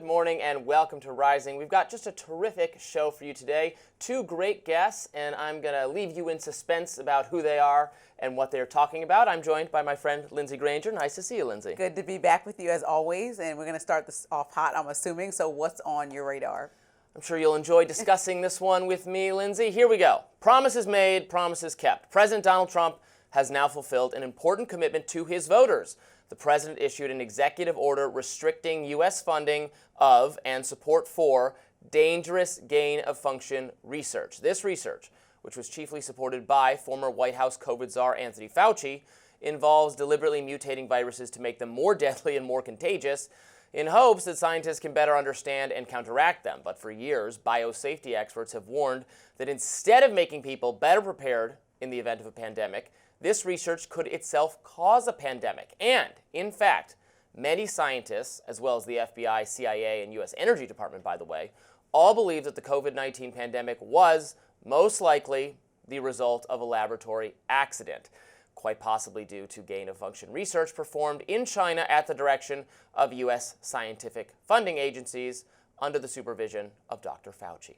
morning and welcome to Rising. We've got just a terrific show for you today. Two great guests, and I'm going to leave you in suspense about who they are and what they're talking about. I'm joined by my friend Lindsey Granger. Nice to see you, Lindsey. Good to be back with you as always, and we're going to start this off hot, I'm assuming. So what's on your radar? I'm sure you'll enjoy discussing this one with me, Lindsey. Here we go. Promises made, promises kept. President Donald Trump has now fulfilled an important commitment to his voters. The president issued an executive order restricting U.S. funding of and support for dangerous gain-of-function research. This research, which was chiefly supported by former White House COVID czar Anthony Fauci, involves deliberately mutating viruses to make them more deadly and more contagious in hopes that scientists can better understand and counteract them. But for years, biosafety experts have warned that instead of making people better prepared in the event of a pandemic, this research could itself cause a pandemic. And, in fact, many scientists, as well as the FBI, CIA, and U.S. Energy Department, by the way, all believe that the COVID-19 pandemic was most likely the result of a laboratory accident, quite possibly due to gain-of-function research performed in China at the direction of U.S. scientific funding agencies under the supervision of Dr. Fauci.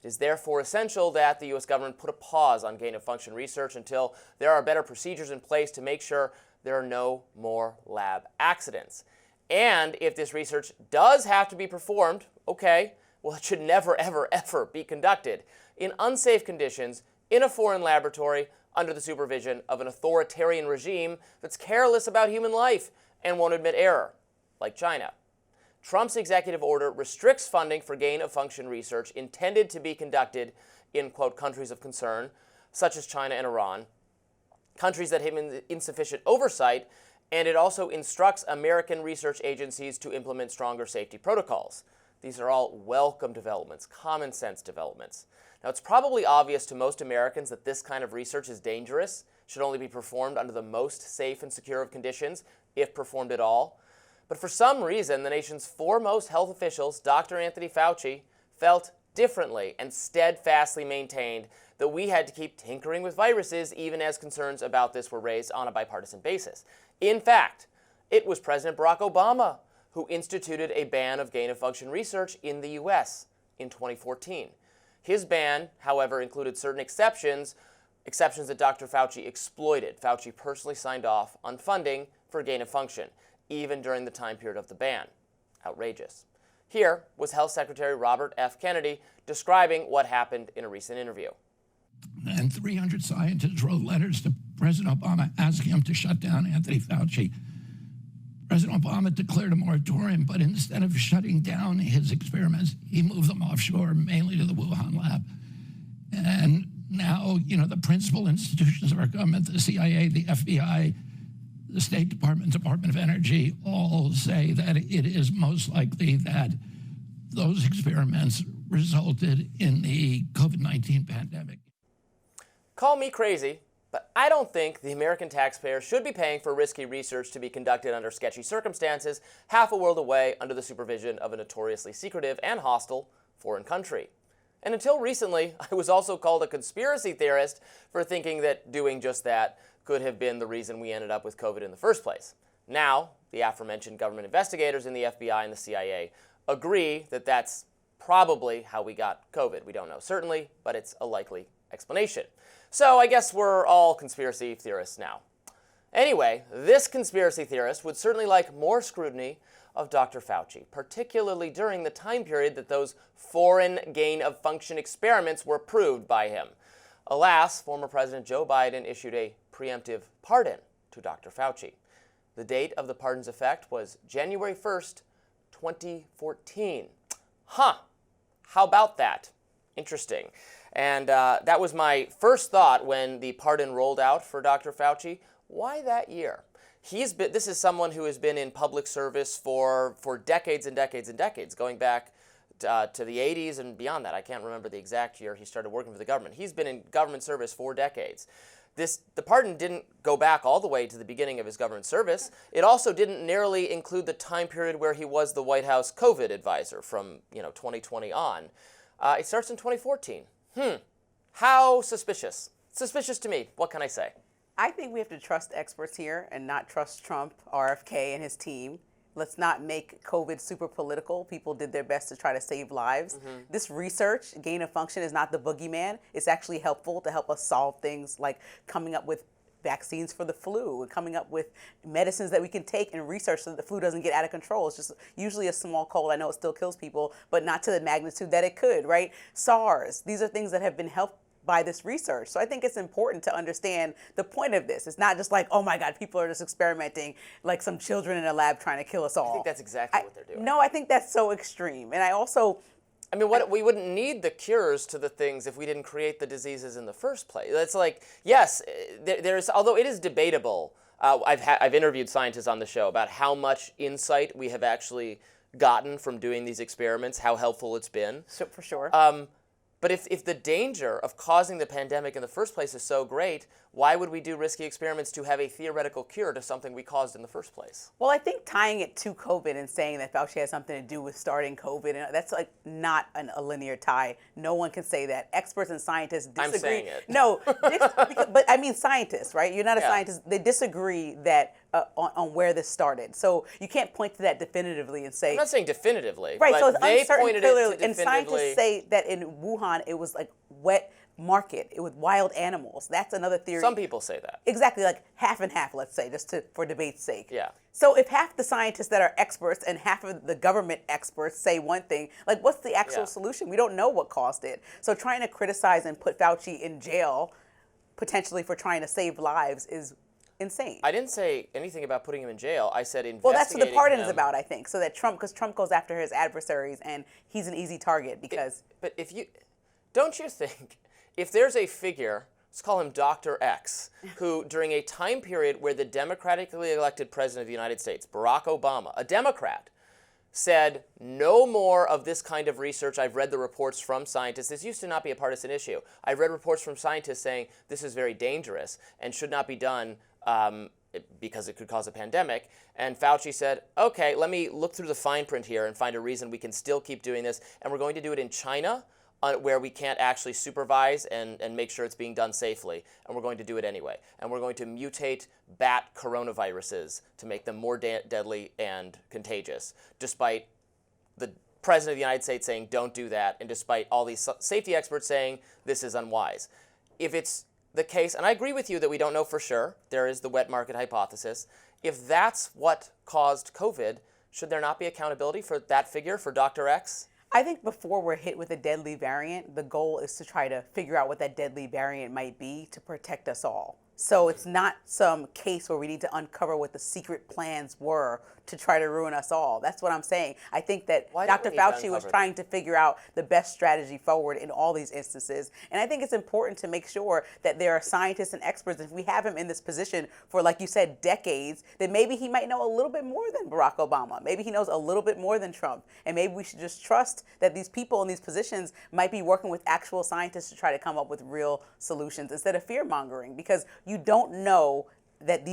It is therefore essential that the U.S. government put a pause on gain-of-function research until there are better procedures in place to make sure there are no more lab accidents. And if this research does have to be performed, okay, well, it should never, ever, ever be conducted in unsafe conditions in a foreign laboratory under the supervision of an authoritarian regime that's careless about human life and won't admit error, like China. Trump's executive order restricts funding for gain-of-function research intended to be conducted in, quote, countries of concern, such as China and Iran, countries that have insufficient oversight, and it also instructs American research agencies to implement stronger safety protocols. These are all welcome developments, common sense developments. Now, it's probably obvious to most Americans that this kind of research is dangerous, should only be performed under the most safe and secure of conditions, if performed at all. But for some reason, the nation's foremost health officials, Dr. Anthony Fauci, felt differently and steadfastly maintained that we had to keep tinkering with viruses even as concerns about this were raised on a bipartisan basis. In fact, it was President Barack Obama who instituted a ban of gain-of-function research in the U.S. in 2014. His ban, however, included certain exceptions that Dr. Fauci exploited. Fauci personally signed off on funding for gain-of-function, even during the time period of the ban. Outrageous. Here was Health Secretary Robert F. Kennedy describing what happened in a recent interview. And 300 scientists wrote letters to President Obama asking him to shut down Anthony Fauci. President Obama declared a moratorium, but instead of shutting down his experiments, he moved them offshore, mainly to the Wuhan lab. And now, the principal institutions of our government, the CIA, the FBI, the State Department, Department of Energy, all say that it is most likely that those experiments resulted in the COVID-19 pandemic. Call me crazy, but I don't think the American taxpayer should be paying for risky research to be conducted under sketchy circumstances half a world away under the supervision of a notoriously secretive and hostile foreign country. And until recently, I was also called a conspiracy theorist for thinking that doing just that could have been the reason we ended up with COVID in the first place. Now, the aforementioned government investigators in the FBI and the CIA agree that that's probably how we got COVID. We don't know certainly, but it's a likely explanation. So I guess we're all conspiracy theorists now. Anyway, this conspiracy theorist would certainly like more scrutiny of Dr. Fauci, particularly during the time period that those foreign gain-of-function experiments were approved by him. Alas, former President Joe Biden issued a preemptive pardon to Dr. Fauci. The date of the pardon's effect was January 1st, 2014. How about that? Interesting. And that was my first thought when the pardon rolled out for Dr. Fauci. Why that year? This is someone who has been in public service for decades and decades and decades, going back to the 80s and beyond that. I can't remember the exact year he started working for the government. He's been in government service for decades. The pardon didn't go back all the way to the beginning of his government service. It also didn't narrowly include the time period where he was the White House COVID advisor from 2020 on. It starts in 2014. How suspicious? Suspicious to me. What can I say? I think we have to trust experts here and not trust Trump, RFK, and his team. Let's not make COVID super political. People did their best to try to save lives. This research, gain of function, is not the boogeyman. It's actually helpful to help us solve things like coming up with vaccines for the flu, and coming up with medicines that we can take and research so that the flu doesn't get out of control. It's just usually a small cold. I know it still kills people, but not to the magnitude that it could, right? SARS, these are things that have been helped by this research. So I think it's important to understand the point of this. It's not just like, oh my God, people are just experimenting like some children in a lab trying to kill us all. I think that's exactly what they're doing. No, I think that's so extreme. And I mean, we wouldn't need the cures to the things if we didn't create the diseases in the first place. It's like, yes, there's, although it is debatable, I've interviewed scientists on the show about how much insight we have actually gotten from doing these experiments, how helpful it's been. For sure. But if the danger of causing the pandemic in the first place is so great, why would we do risky experiments to have a theoretical cure to something we caused in the first place? Well, I think tying it to COVID and saying that Fauci has something to do with starting COVID, and that's like not a linear tie. No one can say that. Experts and scientists disagree. I'm saying it. No, but I mean scientists, right? You're not a scientist. They disagree that on where this started. So you can't point to that definitively and say. I'm not saying definitively. Right, but so it's they uncertain pointed clearly. it to And scientists say that in Wuhan it was like wet market. It was wild animals. That's another theory. Some people say that. Exactly, like half and half, let's say, just for debate's sake. Yeah. So if half the scientists that are experts and half of the government experts say one thing, like what's the actual solution? We don't know what caused it. So trying to criticize and put Fauci in jail, potentially for trying to save lives, is insane. I didn't say anything about putting him in jail. I said investigating Well, that's what the pardon is him. about, I think. So that because Trump goes after his adversaries and he's an easy target because. But don't you think, if there's a figure, let's call him Dr. X, who during a time period where the democratically elected president of the United States, Barack Obama, a Democrat, said no more of this kind of research. I've read the reports from scientists. This used to not be a partisan issue. I've read reports from scientists saying this is very dangerous and should not be done because it could cause a pandemic. And Fauci said, okay, let me look through the fine print here and find a reason we can still keep doing this. And we're going to do it in China, where we can't actually supervise and make sure it's being done safely. And we're going to do it anyway. And we're going to mutate bat coronaviruses to make them more deadly and contagious, despite the President of the United States saying don't do that, and despite all these safety experts saying this is unwise. If it's the case, and I agree with you that we don't know for sure, there is the wet market hypothesis. If that's what caused COVID, should there not be accountability for that figure, for Dr. X? I think before we're hit with a deadly variant, the goal is to try to figure out what that deadly variant might be to protect us all. So it's not some case where we need to uncover what the secret plans were to try to ruin us all. That's what I'm saying. I think that Dr. Fauci was trying to figure out the best strategy forward in all these instances. And I think it's important to make sure that there are scientists and experts. If we have him in this position for, like you said, decades, then maybe he might know a little bit more than Barack Obama. Maybe he knows a little bit more than Trump. And maybe we should just trust that these people in these positions might be working with actual scientists to try to come up with real solutions instead of fear-mongering, because you don't know that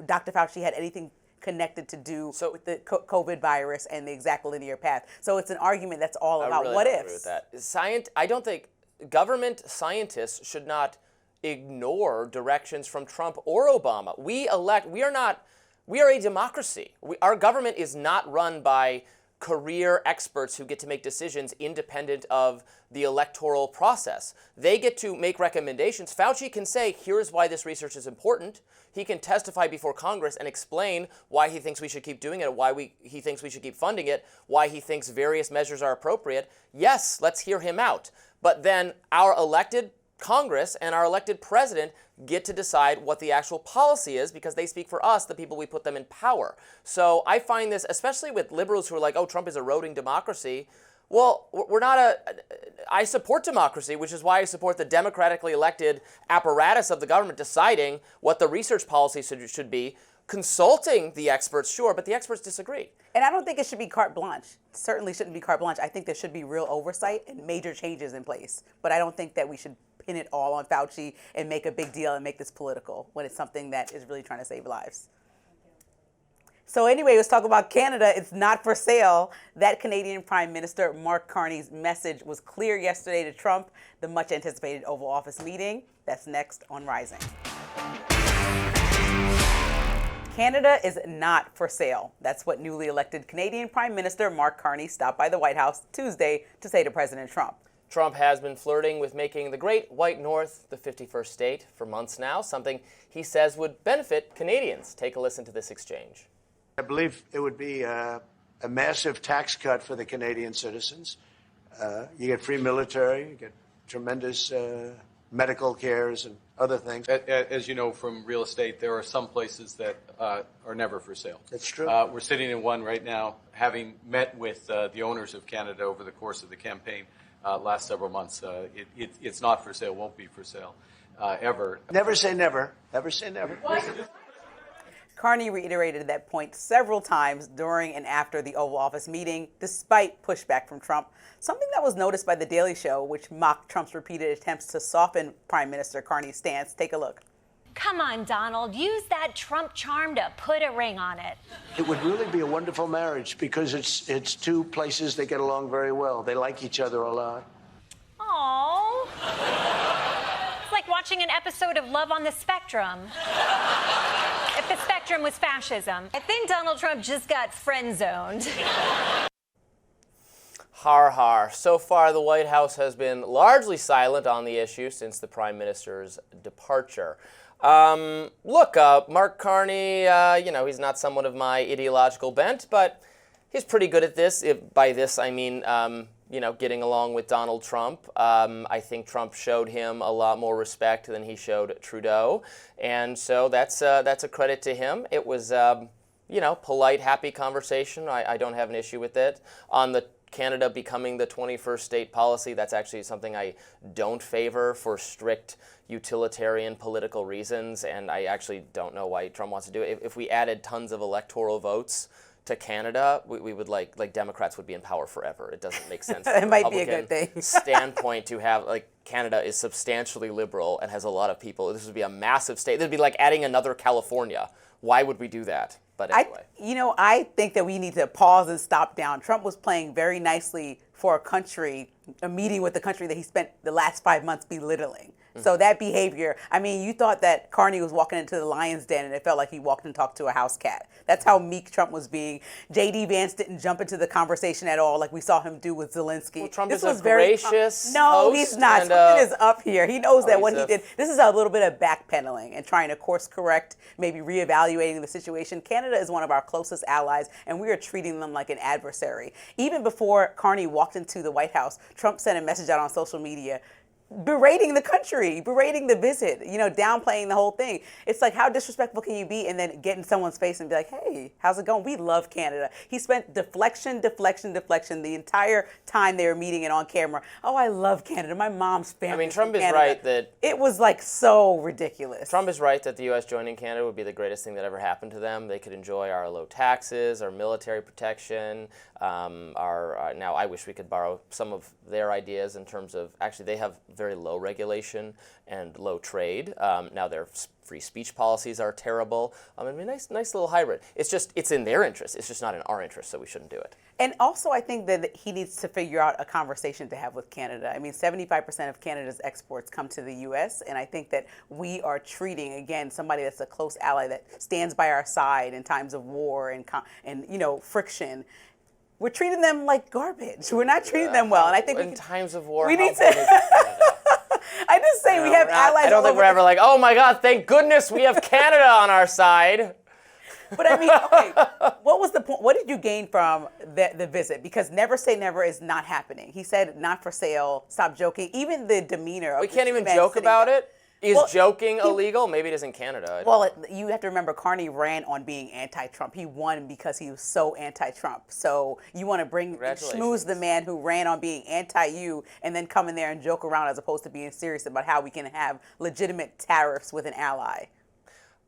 Dr. Fauci had anything connected to do with the COVID virus and the exact linear path. So it's an argument that's all about what ifs. I really agree with that. I don't think government scientists should not ignore directions from Trump or Obama. We are a democracy. Our government is not run by career experts who get to make decisions independent of the electoral process. They get to make recommendations. Fauci can say, here's why this research is important. He can testify before Congress and explain why he thinks we should keep doing it, why he thinks we should keep funding it, why he thinks various measures are appropriate. Yes, let's hear him out. But then our elected Congress and our elected president get to decide what the actual policy is, because they speak for us, the people we put them in power. So I find this, especially with liberals who are like, oh, Trump is eroding democracy. Well, I support democracy, which is why I support the democratically elected apparatus of the government deciding what the research policy should be, consulting the experts, sure, but the experts disagree. And I don't think it should be carte blanche. It certainly shouldn't be carte blanche. I think there should be real oversight and major changes in place. But I don't think that we should pin it all on Fauci and make a big deal and make this political when it's something that is really trying to save lives. So anyway, let's talk about Canada. It's not for sale. That Canadian Prime Minister Mark Carney's message was clear yesterday to Trump, the much anticipated Oval Office meeting. That's next on Rising. Canada is not for sale. That's what newly elected Canadian Prime Minister Mark Carney stopped by the White House Tuesday to say to President Trump. Trump has been flirting with making the Great White North the 51st state for months now, something he says would benefit Canadians. Take a listen to this exchange. I believe it would be a massive tax cut for the Canadian citizens. You get free military, you get tremendous medical cares and other things. As you know from real estate, there are some places that are never for sale. That's true. We're sitting in one right now, having met with the owners of Canada over the course of the campaign last several months. It's not for sale, won't be for sale ever. Never say never. Never say never. Carney reiterated that point several times during and after the Oval Office meeting, despite pushback from Trump, something that was noticed by The Daily Show, which mocked Trump's repeated attempts to soften Prime Minister Carney's stance. Take a look. Come on, Donald, use that Trump charm to put a ring on it. It would really be a wonderful marriage because it's two places that get along very well. They like each other a lot. Aww. It's like watching an episode of Love on the Spectrum. If the spectrum was fascism. I think Donald Trump just got friend-zoned. Har har. So far, the White House has been largely silent on the issue since the Prime Minister's departure. Mark Carney, he's not someone of my ideological bent, but he's pretty good at this. By this, I mean, getting along with Donald Trump. I think Trump showed him a lot more respect than he showed Trudeau. And so that's a credit to him. It was, polite, happy conversation. I don't have an issue with it. On the Canada becoming the 21st state policy, that's actually something I don't favor for strict utilitarian political reasons, and I actually don't know why Trump wants to do it. If we added tons of electoral votes to Canada, we would like Democrats would be in power forever. It doesn't make sense. It might be a good thing. Standpoint to have Canada is substantially liberal and has a lot of people. This would be a massive state. This would be like adding another California. Why would we do that? But anyway. I think that we need to pause and stop down. Trump was playing very nicely for a country, a meeting with the country that he spent the last 5 months belittling. So that behavior, you thought that Carney was walking into the lion's den and it felt like he walked and talked to a house cat. That's how meek Trump was being. J.D. Vance didn't jump into the conversation at all like we saw him do with Zelensky. Well, Trump is a gracious No, host he's not. and, Something is up here. He knows that what he he's did. This is a little bit of backpedaling and trying to course correct, maybe reevaluating the situation. Canada is one of our closest allies, and we are treating them like an adversary. Even before Carney walked into the White House, Trump sent a message out on social media berating the country, berating the visit, downplaying the whole thing. It's like, how disrespectful can you be and then get in someone's face and be like, hey, how's it going? We love Canada. He spent deflection the entire time they were meeting and on camera. Oh, I love Canada. My mom's family. Trump is Canada. right that it was so ridiculous. Trump is right that the U.S. joining Canada would be the greatest thing that ever happened to them. They could enjoy our low taxes, our military protection, now I wish we could borrow some of their ideas in terms of, actually they have very low regulation and low trade. Now their free speech policies are terrible. Nice little hybrid. It's in their interest. It's just not in our interest, so we shouldn't do it. And also, I think that he needs to figure out a conversation to have with Canada. 75% of Canada's exports come to the U.S., and I think that we are treating, again, somebody that's a close ally that stands by our side in times of war and friction. We're treating them like garbage. We're not treating them well, and I think in times of war, we need to. I just say we have allies. I don't think we're ever like, oh my God, thank goodness we have Canada on our side. But okay, what was the point? What did you gain from the visit? Because never say never is not happening. He said not for sale, stop joking. Even the demeanor of we can't even joke about it? Is joking illegal? Maybe it is in Canada. Well, you have to remember, Carney ran on being anti-Trump. He won because he was so anti-Trump. So you want to schmooze the man who ran on being anti-you and then come in there and joke around as opposed to being serious about how we can have legitimate tariffs with an ally.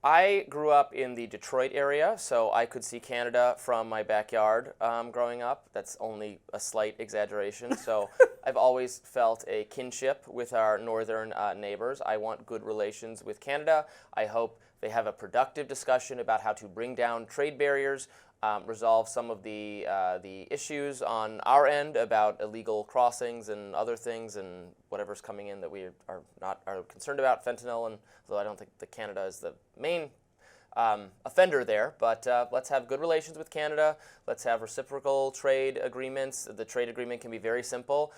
I grew up in the Detroit area, so I could see Canada from my backyard growing up. That's only a slight exaggeration. So I've always felt a kinship with our northern neighbors. I want good relations with Canada. I hope they have a productive discussion about how to bring down trade barriers, resolve some of the issues on our end about illegal crossings and other things and whatever's coming in that we are concerned about, fentanyl, and although I don't think that Canada is the main offender there, but let's have good relations with Canada. Let's have reciprocal trade agreements. The trade agreement can be very simple.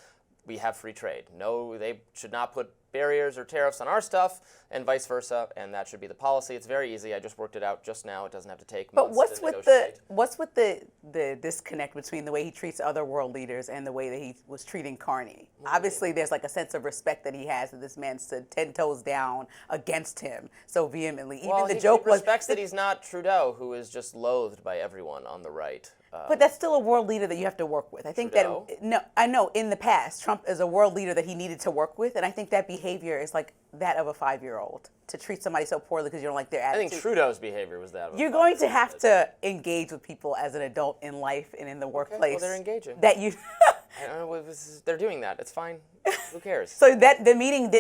We have free trade. No, they should not put barriers or tariffs on our stuff, and vice versa, and that should be the policy. It's very easy. I just worked it out just now. It doesn't have to take months to negotiate. What's with the disconnect between the way he treats other world leaders and the way that he was treating Carney? Obviously, there's like a sense of respect that he has that this man stood 10 toes down against him so vehemently. Well, Even the joke was respects that he's not Trudeau, who is just loathed by everyone on the right. But that's still a world leader that you have to work with. I think Trudeau? I know in the past, Trump is a world leader that he needed to work with, and I think that behavior is like that of a 5-year-old, to treat somebody so poorly because you don't like their attitude. I think Trudeau's behavior was that of a You're going to have to engage with people as an adult in life and in the workplace. well, they're engaging. That you. I don't know. They're doing that. It's fine. Who cares? So that the meeting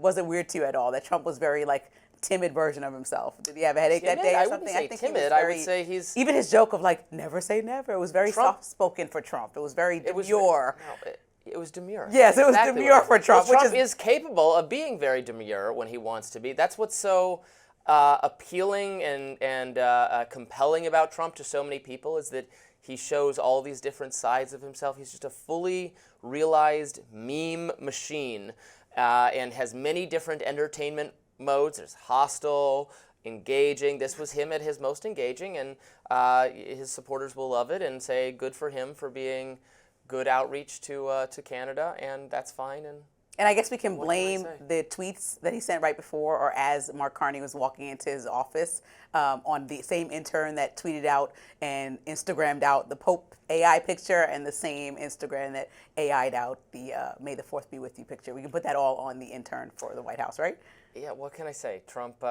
wasn't weird to you at all. That Trump was very like timid version of himself. Did he have a headache that day or I something? wouldn't say think he was timid. I would say he's even his joke of like never say never. It was very soft spoken for Trump. It was very demure. It was demure. Yes, it was demure for Trump. Well, Trump is capable of being very demure when he wants to be. That's what's so appealing and compelling about Trump to so many people, is that he shows all these different sides of himself. He's just a fully realized meme machine and has many different entertainment modes. There's hostile, engaging. This was him at his most engaging, and his supporters will love it and say good for him for being good outreach to Canada, and that's fine. And I guess we can blame the tweets that he sent right before or as Mark Carney was walking into his office on the same intern that tweeted out and Instagrammed out the Pope AI picture, and the same Instagram that AI'd out the May the 4th be with you picture. We can put that all on the intern for the White House, right? Yeah, what can I say? Trump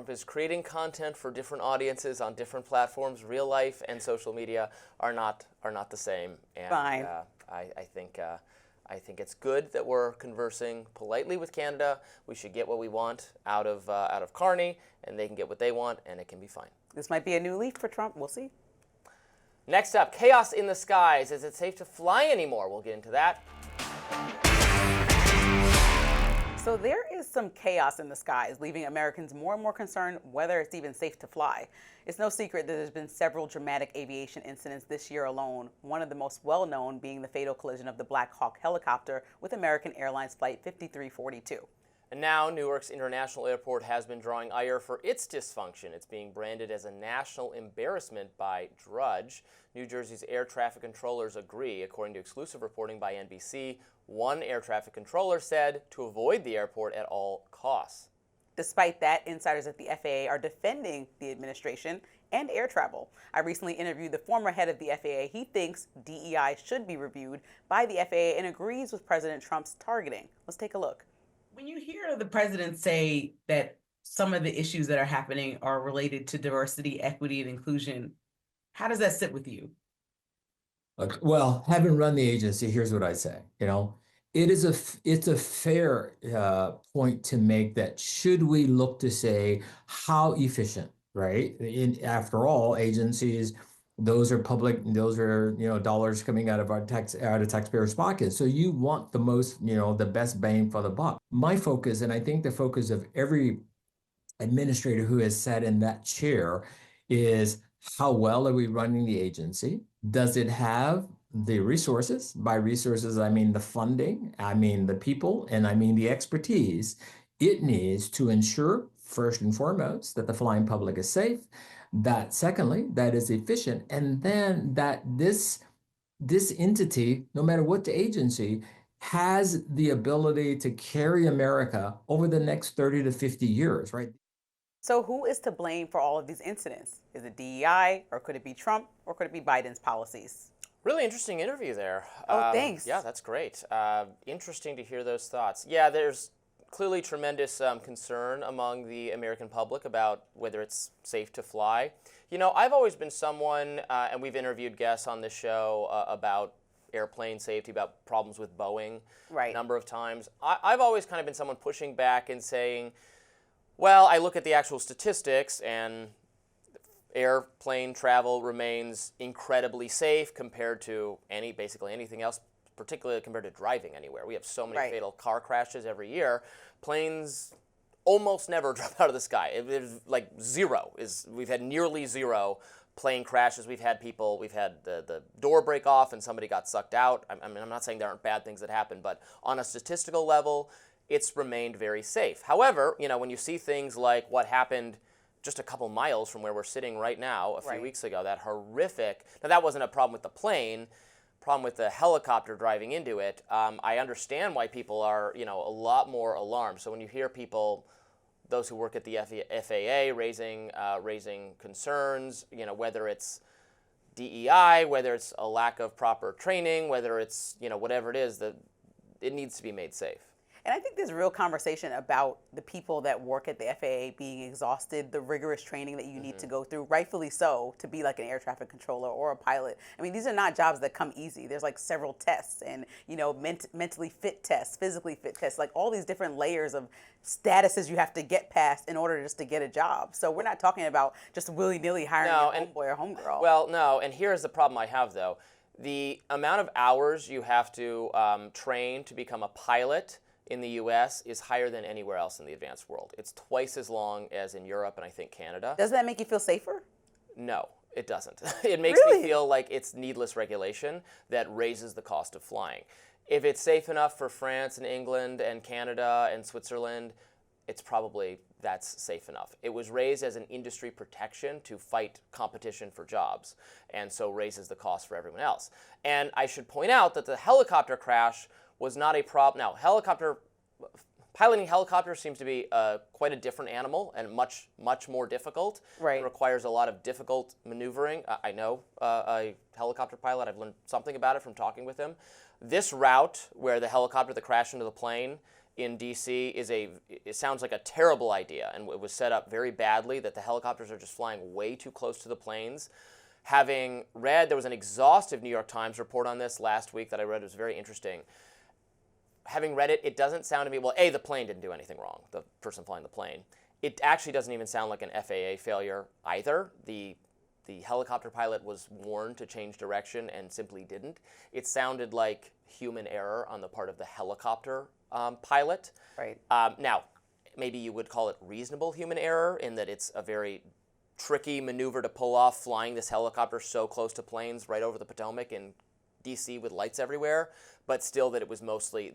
is creating content for different audiences on different platforms. Real life and social media are not the same. And, Fine. I think it's good that we're conversing politely with Canada. We should get what we want out of Carney, and they can get what they want, and it can be fine. This might be a new leaf for Trump. We'll see. Next up, chaos in the skies. Is it safe to fly anymore? We'll get into that. So there is some chaos in the skies, leaving Americans more and more concerned whether it's even safe to fly. It's no secret that there's been several dramatic aviation incidents this year alone, one of the most well-known being the fatal collision of the Black Hawk helicopter with American Airlines Flight 5342. And now Newark's International Airport has been drawing ire for its dysfunction. It's being branded as a national embarrassment by Drudge. New Jersey's air traffic controllers agree. According to exclusive reporting by NBC, one air traffic controller said to avoid the airport at all costs. Despite that, insiders at the FAA are defending the administration and air travel. I recently interviewed the former head of the FAA. He thinks DEI should be reviewed by the FAA and agrees with President Trump's targeting. Let's take a look. When you hear the president say that some of the issues that are happening are related to diversity, equity, and inclusion, how does that sit with you? Well, having run the agency, here's what I say. It's a fair point to make that should we look to say how efficient, right? After all, agencies, those are public, those are dollars coming out of taxpayers' pockets. So you want the most, the best bang for the buck. My focus, and I think the focus of every administrator who has sat in that chair, is how well are we running the agency? Does it have the resources? By resources, I mean the funding, I mean the people, and I mean the expertise it needs to ensure, first and foremost, that the flying public is safe. That secondly, that is efficient, and then that this entity, no matter what the agency, has the ability to carry America over the next 30 to 50 years, right? So who is to blame for all of these incidents? Is it DEI, or could it be Trump, or could it be Biden's policies? Really interesting interview there. Oh, thanks. Yeah, that's great. Interesting to hear those thoughts. Yeah, there's clearly tremendous concern among the American public about whether it's safe to fly. I've always been someone, and we've interviewed guests on this show about airplane safety, about problems with Boeing a number of times. I've always kind of been someone pushing back and saying, well, I look at the actual statistics, and airplane travel remains incredibly safe compared to basically anything else, particularly compared to driving anywhere. We have so many fatal car crashes every year. Planes almost never drop out of the sky. It's like zero. We've had nearly zero plane crashes. We've had the door break off and somebody got sucked out. I mean, I'm not saying there aren't bad things that happen, but on a statistical level, it's remained very safe. However, when you see things like what happened just a couple miles from where we're sitting right now a few weeks ago, that horrific, now that wasn't a problem with the plane, problem with the helicopter driving into it. I understand why people are, a lot more alarmed. So when you hear people, those who work at the FAA raising concerns, whether it's DEI, whether it's a lack of proper training, whether it's, whatever it is, it needs to be made safe. And I think there's a real conversation about the people that work at the FAA being exhausted, the rigorous training that you need to go through, rightfully so, to be like an air traffic controller or a pilot. I mean, these are not jobs that come easy. There's like several tests and, mentally fit tests, physically fit tests, like all these different layers of statuses you have to get past in order just to get a job. So we're not talking about just willy-nilly hiring a homeboy or homegirl. Well, no, and here's the problem I have, though. The amount of hours you have to train to become a pilot in the U.S. is higher than anywhere else in the advanced world. It's twice as long as in Europe and I think Canada. Does that make you feel safer? No, it doesn't. It makes me feel like it's needless regulation that raises the cost of flying. If it's safe enough for France and England and Canada and Switzerland, that's safe enough. It was raised as an industry protection to fight competition for jobs, and so raises the cost for everyone else. And I should point out that the helicopter crash was not a problem. Now, piloting helicopters seems to be quite a different animal and much more difficult. Right. It requires a lot of difficult maneuvering. I know a helicopter pilot. I've learned something about it from talking with him. This route where the helicopter that crashed into the plane in D.C. it sounds like a terrible idea, and it was set up very badly, that the helicopters are just flying way too close to the planes. Having read, there was an exhaustive New York Times report on this last week that I read. It was very interesting. Having read it, it doesn't sound to me, well, the plane didn't do anything wrong, the person flying the plane. It actually doesn't even sound like an FAA failure either. The helicopter pilot was warned to change direction and simply didn't. It sounded like human error on the part of the helicopter pilot. Right. Now, maybe you would call it reasonable human error in that it's a very tricky maneuver to pull off, flying this helicopter so close to planes right over the Potomac in D.C. with lights everywhere, but still that it was mostly,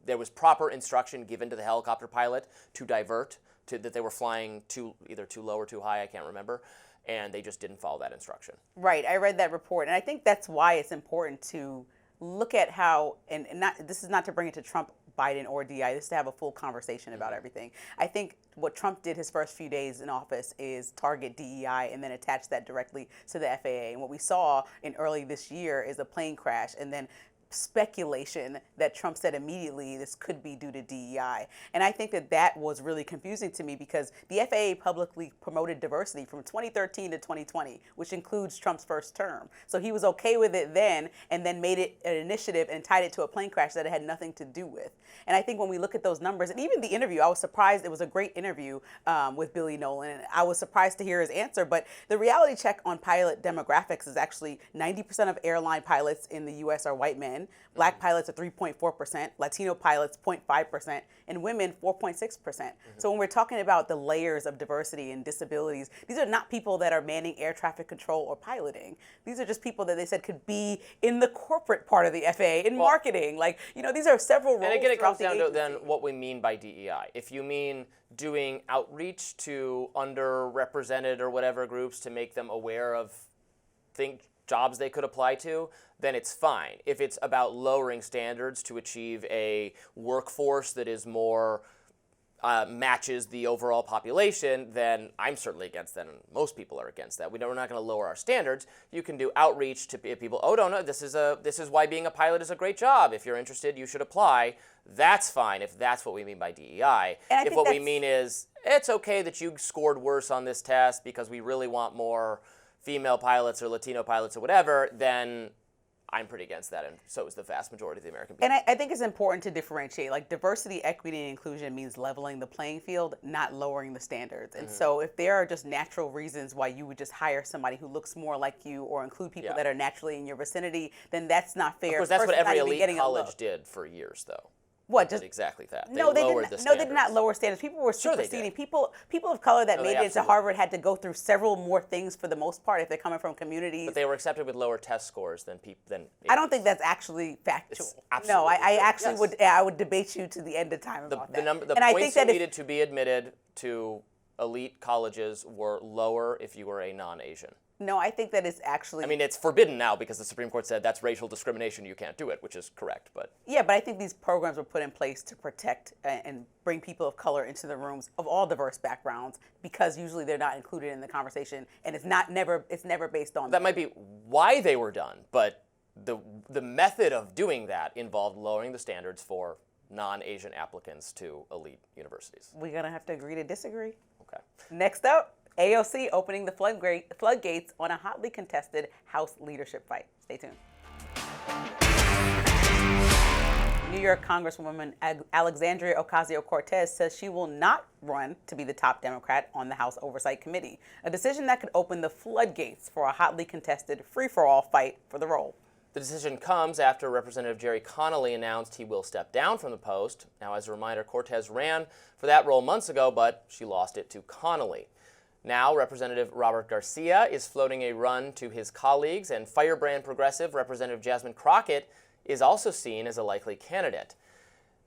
there was proper instruction given to the helicopter pilot to divert, that they were flying either too low or too high, I can't remember, and they just didn't follow that instruction. Right, I read that report, and I think that's why it's important to look at how, and this is not to bring it to Trump, Biden, or DEI, this is to have a full conversation about everything. I think what Trump did his first few days in office is target DEI and then attach that directly to the FAA. And what we saw in early this year is a plane crash and then speculation that Trump said immediately this could be due to DEI. And I think that was really confusing to me because the FAA publicly promoted diversity from 2013 to 2020, which includes Trump's first term. So he was okay with it then and then made it an initiative and tied it to a plane crash that it had nothing to do with. And I think when we look at those numbers, and even the interview, I was surprised. It was a great interview with Billy Nolan, and I was surprised to hear his answer. But the reality check on pilot demographics is actually 90% of airline pilots in the U.S. are white men. Black pilots are 3.4%, Latino pilots 0.5%, and women 4.6%. So when we're talking about the layers of diversity and disabilities, these are not people that are manning air traffic control or piloting. These are just people that they said could be in the corporate part of the FAA, in marketing. Like, these are several roles. And again, it comes throughout down the to then agency. what we mean by DEI. If you mean doing outreach to underrepresented or whatever groups to make them aware of jobs they could apply to, then it's fine. If it's about lowering standards to achieve a workforce that is more matches the overall population, then I'm certainly against that, and most people are against that. We're not going to lower our standards. You can do outreach to people. Oh, no, this is why being a pilot is a great job. If you're interested, you should apply. That's fine if that's what we mean by DEI. If what we mean is it's okay that you scored worse on this test because we really want more female pilots or Latino pilots or whatever, then I'm pretty against that, and so is the vast majority of the American people. And I think it's important to differentiate. Like, diversity, equity, and inclusion means leveling the playing field, not lowering the standards. And so if there are just natural reasons why you would just hire somebody who looks more like you or include people that are naturally in your vicinity, then that's not fair. Of course, that's what every elite college did for years, though. What, just exactly that. No, they lowered didn't. the No, they did not standards. lower standards. People were Sure they superseding. did. People of color that No, made they it into absolutely- Harvard had to go through several more things for the most part if they're coming from communities. But they were accepted with lower test scores than I don't think that's actually factual. It's absolutely No, I true. actually Yes. would. I would debate you to the end of time The, about the, that. number, the and I points think that you if, needed to be admitted to elite colleges were lower if you were a non-Asian. no, I think that it's actually. I mean, it's forbidden now because the Supreme Court said that's racial discrimination. You can't do it, which is correct. But yeah, but I think these programs were put in place to protect and bring people of color into the rooms of all diverse backgrounds because usually they're not included in the conversation, and it's never based on that might be why they were done. But the method of doing that involved lowering the standards for non-Asian applicants to elite universities. We're gonna have to agree to disagree. Okay. Next up, AOC opening the floodgates on a hotly contested House leadership fight. Stay tuned. New York Congresswoman Alexandria Ocasio-Cortez says she will not run to be the top Democrat on the House Oversight Committee, a decision that could open the floodgates for a hotly contested free-for-all fight for the role. The decision comes after Representative Jerry Connolly announced he will step down from the post. Now, as a reminder, Cortez ran for that role months ago, but she lost it to Connolly. Now, Representative Robert Garcia is floating a run to his colleagues, and firebrand progressive Representative Jasmine Crockett is also seen as a likely candidate.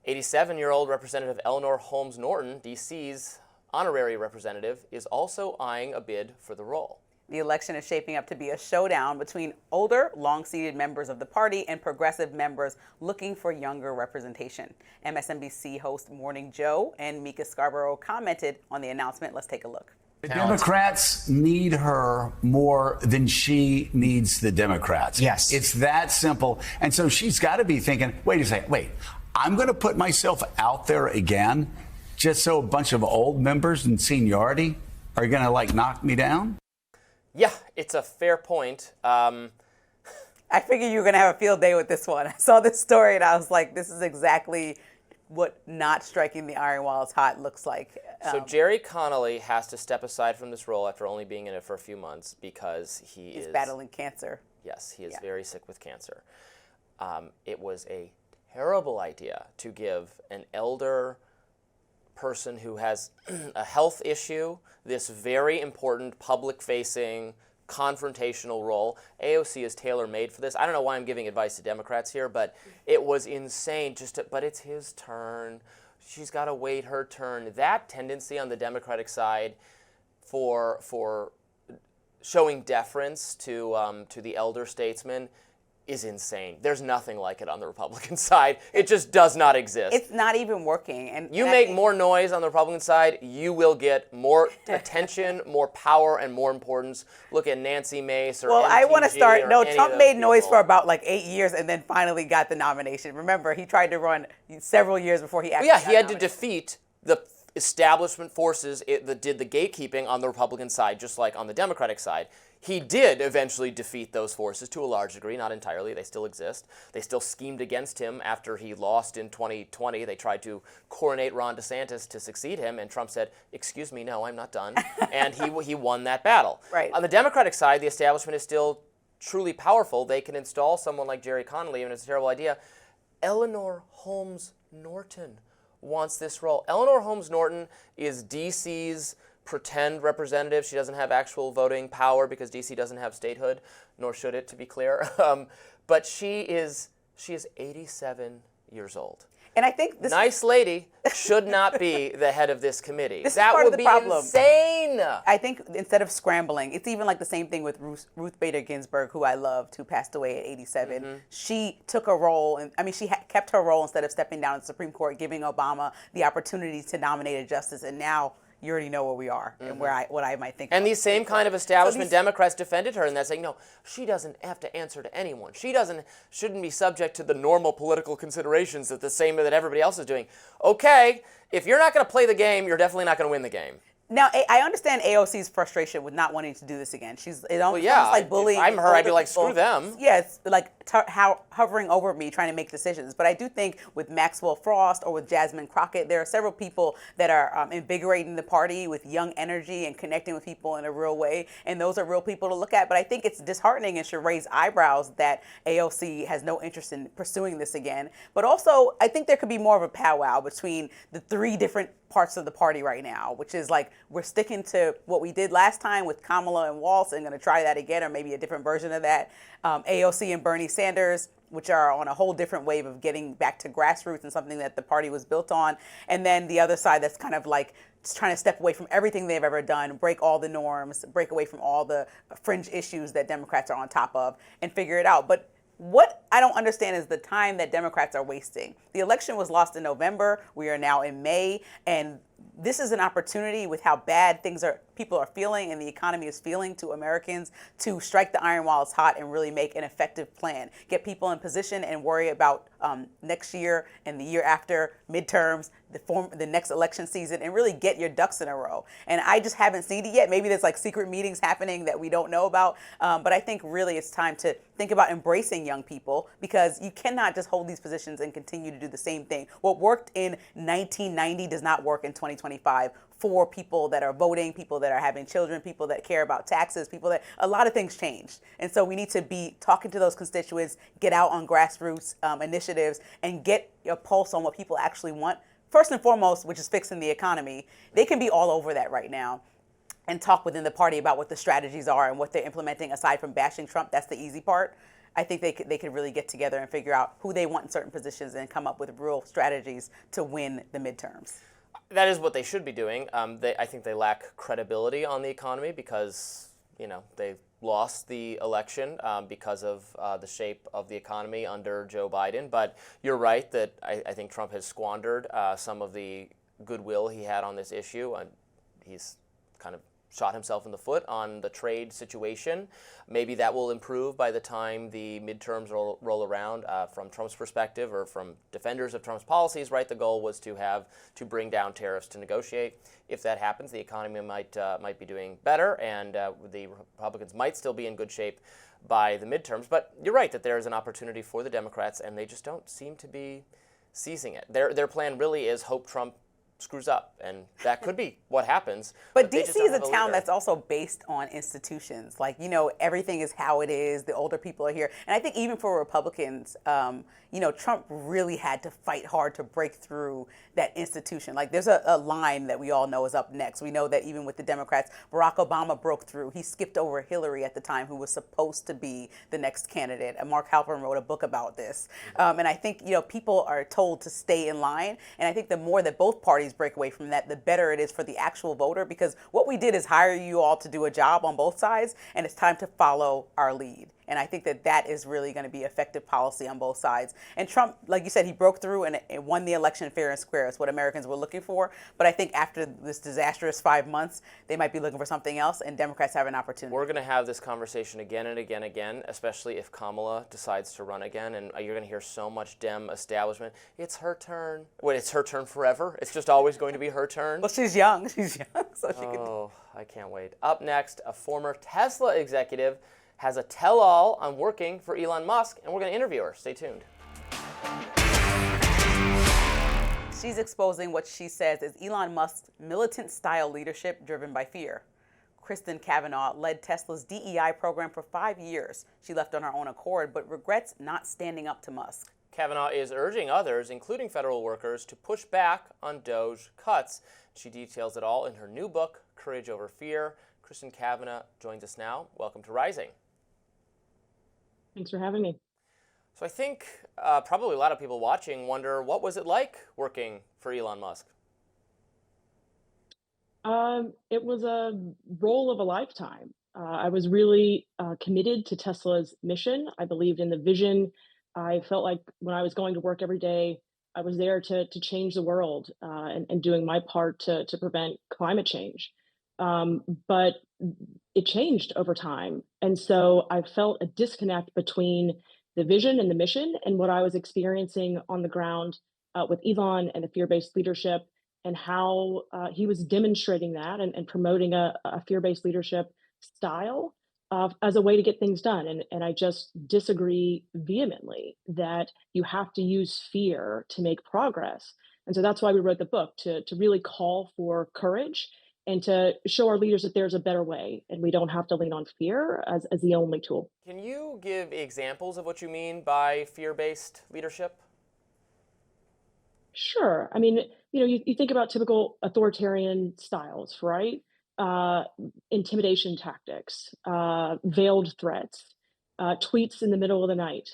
87-year-old Representative Eleanor Holmes Norton, D.C.'s honorary representative, is also eyeing a bid for the role. The election is shaping up to be a showdown between older, long-seated members of the party and progressive members looking for younger representation. MSNBC host Morning Joe and Mika Scarborough commented on the announcement. Let's take a look. The Democrats need her more than she needs the Democrats. Yes. It's that simple. And so she's got to be thinking, wait a second, I'm going to put myself out there again just so a bunch of old members and seniority are going to knock me down? Yeah, it's a fair point. I figured you were going to have a field day with this one. I saw this story and I was like, this is exactly what not striking the iron while it's hot looks like. So Jerry Connolly has to step aside from this role after only being in it for a few months because he's battling cancer. Yes, he is very sick with cancer. It was a terrible idea to give an elder person who has a health issue this very important public-facing confrontational role. AOC is tailor-made for this. I don't know why I'm giving advice to Democrats here, but it was insane. But it's his turn. She's got to wait her turn. That tendency on the Democratic side for showing deference to the elder statesman is insane. There's nothing like it on the Republican side. It just does not exist. It's not even working. And you make more noise on the Republican side, you will get more attention, more power, and more importance. Look at Nancy Mace or I want to start. No, Trump made noise for about 8 years and then finally got the nomination. Remember, he tried to run several years before he actually got he had nominated. to defeat the establishment forces that did the gatekeeping on the Republican side, just like on the Democratic side. He did eventually defeat those forces to a large degree, not entirely. They still exist. They still schemed against him after he lost in 2020. They tried to coronate Ron DeSantis to succeed him, and Trump said, "Excuse me, no, I'm not done." And he won that battle. Right. On the Democratic side, the establishment is still truly powerful. They can install someone like Jerry Connolly, and it's a terrible idea. Eleanor Holmes Norton wants this role. Eleanor Holmes Norton is D.C.'s pretend representative. She doesn't have actual voting power because D.C. doesn't have statehood, nor should it, to be clear. But she is 87 years old. And I think this nice lady should not be the head of this committee. This that is part would of the be problem. Insane. I think instead of scrambling, it's even like the same thing with Ruth Bader Ginsburg, who I loved, who passed away at 87. Mm-hmm. She took a role, and she kept her role instead of stepping down at the Supreme Court, giving Obama the opportunity to nominate a justice. And now you already know where we are and what I might think. And these same kind of establishment these- Democrats defended her, and they're saying, no, she doesn't have to answer to anyone. She shouldn't be subject to the normal political considerations that everybody else is doing. Okay, if you're not going to play the game, you're definitely not going to win the game. Now, I understand AOC's frustration with not wanting to do this again. It's almost yeah, like bullying. if I'm her, I'd be older like, people. screw them. Yeah, it's like hovering over me, trying to make decisions. But I do think with Maxwell Frost or with Jasmine Crockett, there are several people that are invigorating the party with young energy and connecting with people in a real way. And those are real people to look at. But I think it's disheartening and should raise eyebrows that AOC has no interest in pursuing this again. But also, I think there could be more of a powwow between the three different parts of the party right now, which is like we're sticking to what we did last time with Kamala and Walz and going to try that again, or maybe a different version of that. AOC and Bernie Sanders, which are on a whole different wave of getting back to grassroots and something that the party was built on. And then the other side that's kind of like trying to step away from everything they've ever done, break all the norms, break away from all the fringe issues that Democrats are on top of, and figure it out. But what I don't understand is the time that Democrats are wasting. The election was lost in November. We are now in May, and this is an opportunity with how bad people are feeling and the economy is feeling to Americans to strike the iron while it's hot and really make an effective plan. Get people in position and worry about next year and the year after, midterms, the next election season, and really get your ducks in a row. And I just haven't seen it yet. Maybe there's like secret meetings happening that we don't know about. But I think really it's time to think about embracing young people, because you cannot just hold these positions and continue to do the same thing. What worked in 1990 does not work in 2025 for people that are voting, people that are having children, people that care about taxes, a lot of things changed. And so we need to be talking to those constituents, get out on grassroots initiatives, and get a pulse on what people actually want. First and foremost, which is fixing the economy. They can be all over that right now and talk within the party about what the strategies are and what they're implementing aside from bashing Trump. That's the easy part. I think they could really get together and figure out who they want in certain positions and come up with real strategies to win the midterms. That is what they should be doing. I think they lack credibility on the economy because, they lost the election because of the shape of the economy under Joe Biden. But you're right that I think Trump has squandered some of the goodwill he had on this issue. And he's kind of shot himself in the foot on the trade situation. Maybe that will improve by the time the midterms roll around. From Trump's perspective, or from defenders of Trump's policies, right, the goal was to bring down tariffs to negotiate. If that happens, the economy might be doing better, and the Republicans might still be in good shape by the midterms. But you're right that there is an opportunity for the Democrats, and they just don't seem to be seizing it. Their plan really is hope Trump screws up, and that could be what happens. But DC is a town that's also based on institutions. Like, everything is how it is. The older people are here. And I think even for Republicans, Trump really had to fight hard to break through that institution. Like, there's a line that we all know is up next. We know that even with the Democrats, Barack Obama broke through. He skipped over Hillary at the time, who was supposed to be the next candidate. And Mark Halperin wrote a book about this. And I think, people are told to stay in line. And I think the more that both parties break away from that, the better it is for the actual voter, because what we did is hire you all to do a job on both sides, and it's time to follow our lead. And I think that is really going to be effective policy on both sides. And Trump, like you said, he broke through and won the election fair and square. It's what Americans were looking for. But I think after this disastrous 5 months, they might be looking for something else, and Democrats have an opportunity. We're going to have this conversation again and again, especially if Kamala decides to run again. And you're going to hear so much Dem establishment. It's her turn. Wait, it's her turn forever? It's just always going to be her turn? Well, she's young. So she can. Oh, I can't wait. Up next, a former Tesla executive has a tell-all on working for Elon Musk, and we're going to interview her. Stay tuned. She's exposing what she says is Elon Musk's militant-style leadership driven by fear. Kristen Kavanaugh led Tesla's DEI program for 5 years. She left on her own accord, but regrets not standing up to Musk. Kavanaugh is urging others, including federal workers, to push back on DOGE cuts. She details it all in her new book, Courage Over Fear. Kristen Kavanaugh joins us now. Welcome to Rising. Thanks for having me. So I think probably a lot of people watching wonder, what was it like working for Elon Musk? It was a role of a lifetime. I was really committed to Tesla's mission. I believed in the vision. I felt like when I was going to work every day, I was there to change the world and doing my part to prevent climate change. But it changed over time. And so I felt a disconnect between the vision and the mission and what I was experiencing on the ground with Elon and the fear-based leadership and how he was demonstrating that and promoting a fear-based leadership style as a way to get things done. And I just disagree vehemently that you have to use fear to make progress. And so that's why we wrote the book, to really call for courage and to show our leaders that there's a better way and we don't have to lean on fear as the only tool. Can you give examples of what you mean by fear-based leadership? Sure. I mean, you think about typical authoritarian styles, right? Uh, Intimidation tactics, veiled threats, tweets in the middle of the night.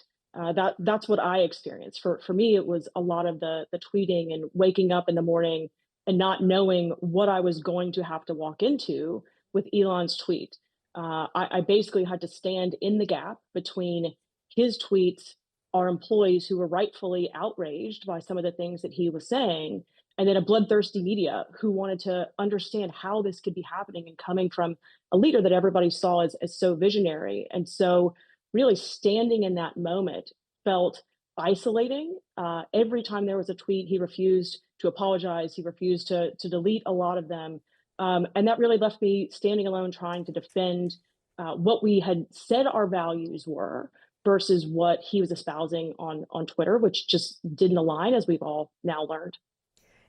That's what I experienced. For me, it was a lot of the tweeting and waking up in the morning and not knowing what I was going to have to walk into with Elon's tweet. I basically had to stand in the gap between his tweets, our employees who were rightfully outraged by some of the things that he was saying, and then a bloodthirsty media who wanted to understand how this could be happening and coming from a leader that everybody saw as so visionary. And so really standing in that moment felt isolating. Every time there was a tweet, he refused to apologize. He refused to delete a lot of them. And that really left me standing alone trying to defend what we had said our values were versus what he was espousing on Twitter, which just didn't align, as we've all now learned.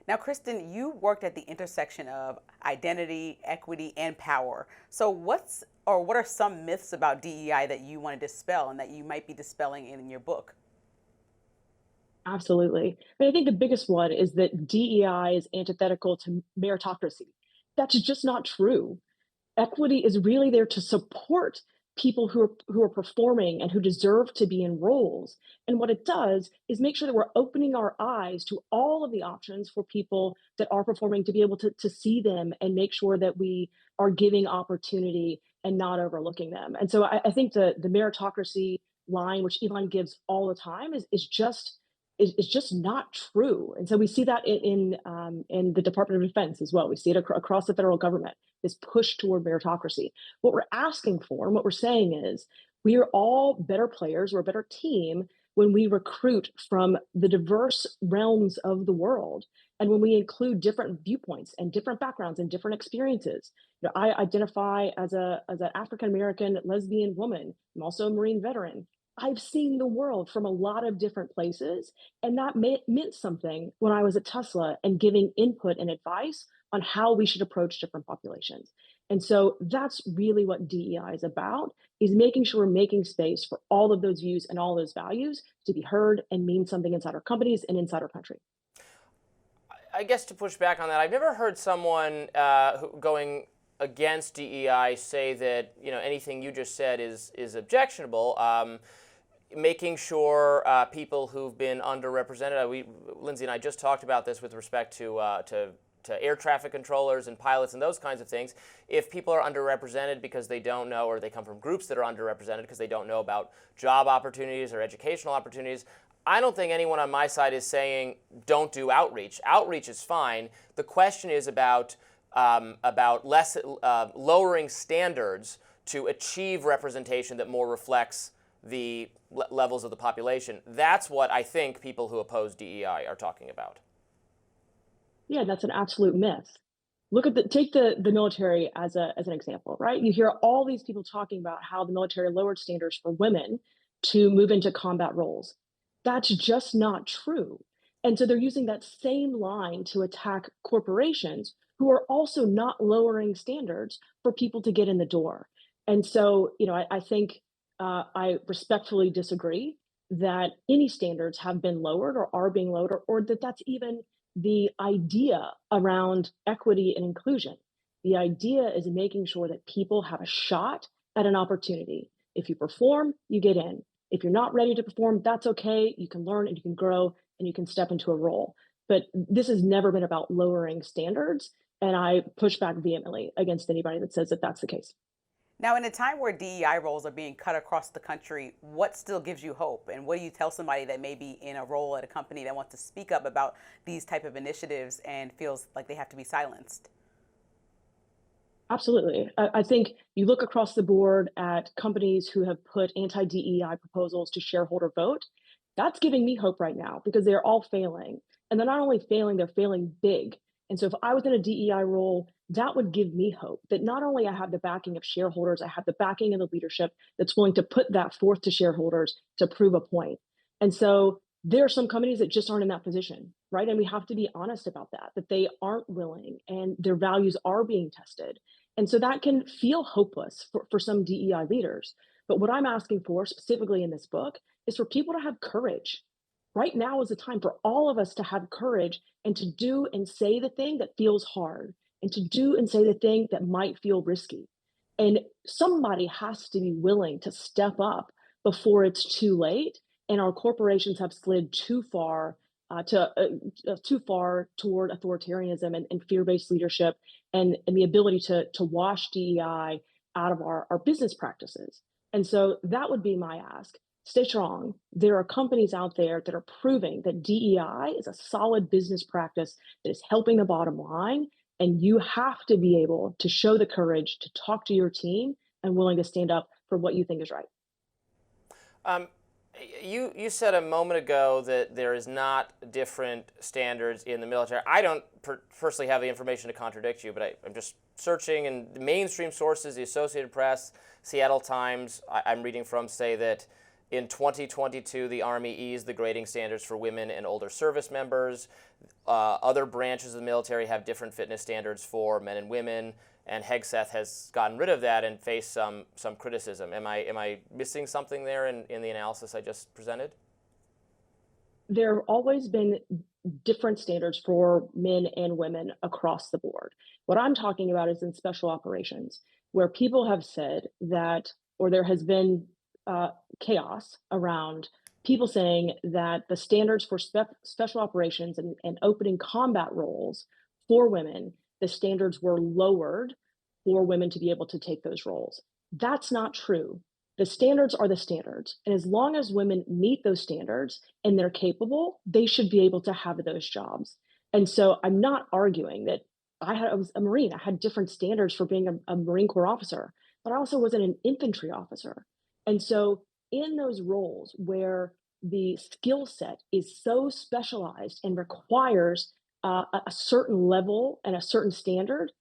Now, Kristen, you worked at the intersection of identity, equity, and power. So what are some myths about DEI that you want to dispel and that you might be dispelling in your book? Absolutely. But I think the biggest one is that DEI is antithetical to meritocracy. That's just not true. Equity is really there to support people who are performing and who deserve to be in roles. And what it does is make sure that we're opening our eyes to all of the options for people that are performing, to be able to see them and make sure that we are giving opportunity and not overlooking them. And so I think the meritocracy line, which Elon gives all the time, is just not true. And so we see that in the Department of Defense as well. We see it across the federal government, this push toward meritocracy. What we're asking for and what we're saying is we are all better players, we're a better team when we recruit from the diverse realms of the world and when we include different viewpoints and different backgrounds and different experiences. I identify as an African American lesbian woman. I'm also a Marine veteran. I've seen the world from a lot of different places, and that meant something when I was at Tesla and giving input and advice on how we should approach different populations. And so that's really what DEI is about, is making sure we're making space for all of those views and all those values to be heard and mean something inside our companies and inside our country. I guess to push back on that, I've never heard someone going against DEI say that anything you just said is objectionable. Making sure people who've been underrepresented. Lindsey and I just talked about this with respect to air traffic controllers and pilots and those kinds of things. If people are underrepresented because they don't know, or they come from groups that are underrepresented because they don't know about job opportunities or educational opportunities, I don't think anyone on my side is saying don't do outreach. Outreach is fine. The question is about lowering standards to achieve representation that more reflects the levels of the population. That's what I think people who oppose DEI are talking about. Yeah, that's an absolute myth. Take the military as an example, right? You hear all these people talking about how the military lowered standards for women to move into combat roles. That's just not true. And so they're using that same line to attack corporations who are also not lowering standards for people to get in the door. And so, I think I respectfully disagree that any standards have been lowered or are being lowered, or that that's even the idea around equity and inclusion. The idea is making sure that people have a shot at an opportunity. If you perform, you get in. If you're not ready to perform, that's okay. You can learn and you can grow and you can step into a role. But this has never been about lowering standards. And I push back vehemently against anybody that says that that's the case. Now, in a time where DEI roles are being cut across the country, what still gives you hope? And what do you tell somebody that may be in a role at a company that wants to speak up about these type of initiatives and feels like they have to be silenced? Absolutely. I think you look across the board at companies who have put anti-DEI proposals to shareholder vote. That's giving me hope right now because they're all failing. And they're not only failing, they're failing big. And so if I was in a DEI role, that would give me hope that not only I have the backing of shareholders, I have the backing of the leadership that's willing to put that forth to shareholders to prove a point. And so there are some companies that just aren't in that position, right? And we have to be honest about that they aren't willing and their values are being tested. And so that can feel hopeless for some DEI leaders. But what I'm asking for specifically in this book is for people to have courage. Right now is the time for all of us to have courage and to do and say the thing that feels hard and to do and say the thing that might feel risky. And somebody has to be willing to step up before it's too late and our corporations have slid too far too far toward authoritarianism and fear-based leadership and the ability to wash DEI out of our business practices. And so that would be my ask. Stay strong. There are companies out there that are proving that DEI is a solid business practice that is helping the bottom line. And you have to be able to show the courage to talk to your team and willing to stand up for what you think is right. You said a moment ago that there is not different standards in the military. I don't personally have the information to contradict you, but I'm just searching, and the mainstream sources, the Associated Press, Seattle Times, I'm reading from, say that in 2022, the Army eased the grading standards for women and older service members. Other branches of the military have different fitness standards for men and women, and Hegseth has gotten rid of that and faced some criticism. Am I missing something there in the analysis I just presented? There have always been different standards for men and women across the board. What I'm talking about is in special operations, where people have said that, or there has been chaos around people saying that the standards for special operations and opening combat roles for women, the standards were lowered for women to be able to take those roles. That's not true. The standards are the standards. And as long as women meet those standards and they're capable, they should be able to have those jobs. And so I'm not arguing that I was a Marine. I had different standards for being a Marine Corps officer, but I also wasn't an infantry officer. And so in those roles where the skill set is so specialized and requires a certain level and a certain standard,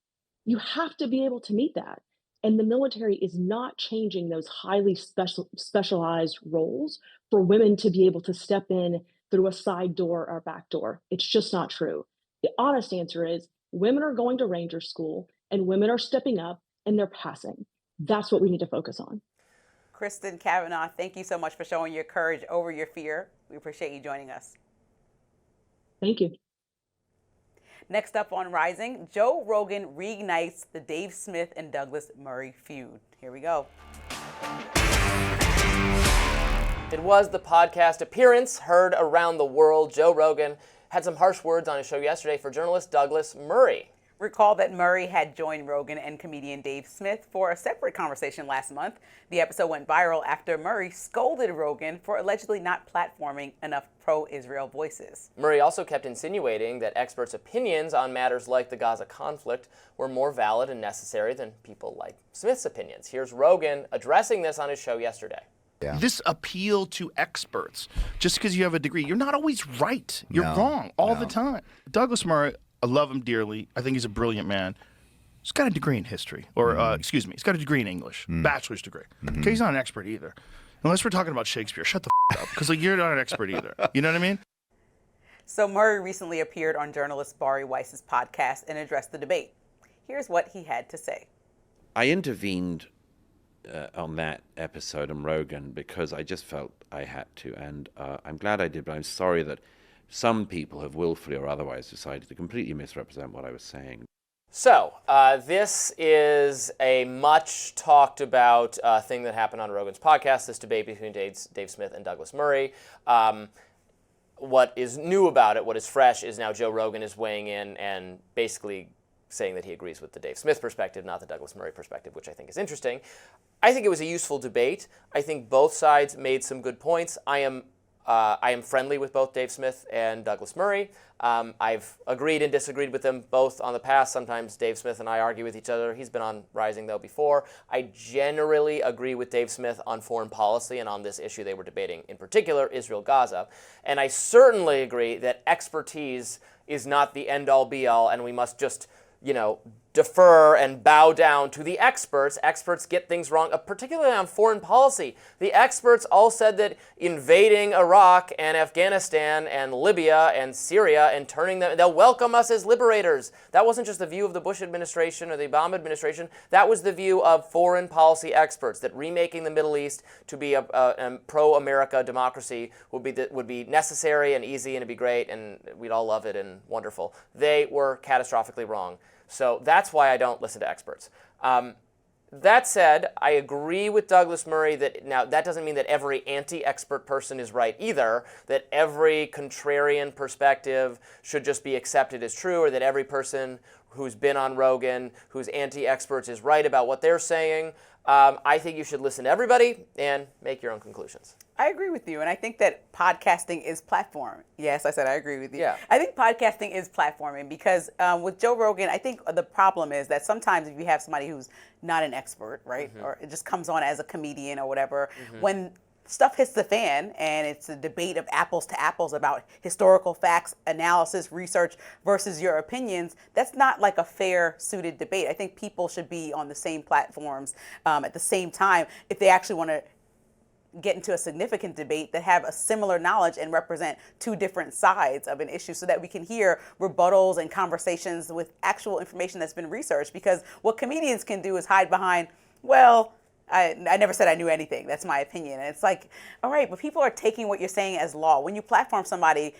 you have to be able to meet that. And the military is not changing those highly specialized roles for women to be able to step in through a side door or back door. It's just not true. The honest answer is women are going to Ranger school and women are stepping up and they're passing. That's what we need to focus on. Kristen Kavanaugh, thank you so much for showing your courage over your fear. We appreciate you joining us. Thank you. Next up on Rising, Joe Rogan reignites the Dave Smith and Douglas Murray feud. Here we go. It was the podcast appearance heard around the world. Joe Rogan had some harsh words on his show yesterday for journalist Douglas Murray. Recall that Murray had joined Rogan and comedian Dave Smith for a separate conversation last month. The episode went viral after Murray scolded Rogan for allegedly not platforming enough pro-Israel voices. Murray also kept insinuating that experts' opinions on matters like the Gaza conflict were more valid and necessary than people like Smith's opinions. Here's Rogan addressing this on his show yesterday. Yeah. This appeal to experts, just because you have a degree, you're not always right. You're wrong all the time. Douglas Murray, I love him dearly. I think he's a brilliant man. He's got a degree in history, or excuse me, he's got a degree in English, bachelor's degree. Okay, he's not an expert either. Unless we're talking about Shakespeare, shut the up, because you're not an expert either. You know what I mean? So Murray recently appeared on journalist Bari Weiss's podcast and addressed the debate. Here's what he had to say. I intervened on that episode on Rogan because I just felt I had to, and I'm glad I did, but I'm sorry that some people have willfully or otherwise decided to completely misrepresent what I was saying. So, this is a much talked about thing that happened on Rogan's podcast, this debate between Dave Smith and Douglas Murray. What is new about it, what is fresh, is now Joe Rogan is weighing in and basically saying that he agrees with the Dave Smith perspective, not the Douglas Murray perspective, which I think is interesting. I think it was a useful debate. I think both sides made some good points. I am I am friendly with both Dave Smith and Douglas Murray. I've agreed and disagreed with them both on the past. Sometimes Dave Smith and I argue with each other. He's been on Rising, though, before. I generally agree with Dave Smith on foreign policy and on this issue they were debating, in particular, Israel-Gaza. And I certainly agree that expertise is not the end-all, be-all, and we must just, defer and bow down to the experts. Experts get things wrong, particularly on foreign policy. The experts all said that invading Iraq and Afghanistan and Libya and Syria and turning them, they'll welcome us as liberators. That wasn't just the view of the Bush administration or the Obama administration. That was the view of foreign policy experts, that remaking the Middle East to be a pro-America democracy would be necessary and easy and it'd be great and we'd all love it and wonderful. They were catastrophically wrong. So that's why I don't listen to experts. That said, I agree with Douglas Murray that now that doesn't mean that every anti-expert person is right either, that every contrarian perspective should just be accepted as true, or that every person who's been on Rogan, who's anti-experts, is right about what they're saying. I think you should listen to everybody and make your own conclusions. I agree with you, and I think that podcasting is platform. Yes, I said I agree with you. Yeah. I think podcasting is platforming because with Joe Rogan, I think the problem is that sometimes if you have somebody who's not an expert, right, or it just comes on as a comedian or whatever, when stuff hits the fan and it's a debate of apples to apples about historical facts, analysis, research versus your opinions, that's not like a fair suited debate. I think people should be on the same platforms at the same time if they actually want to get into a significant debate that have a similar knowledge and represent two different sides of an issue so that we can hear rebuttals and conversations with actual information that's been researched. Because what comedians can do is hide behind, well, I never said I knew anything. That's my opinion. And it's like, all right, but people are taking what you're saying as law. When you platform somebody,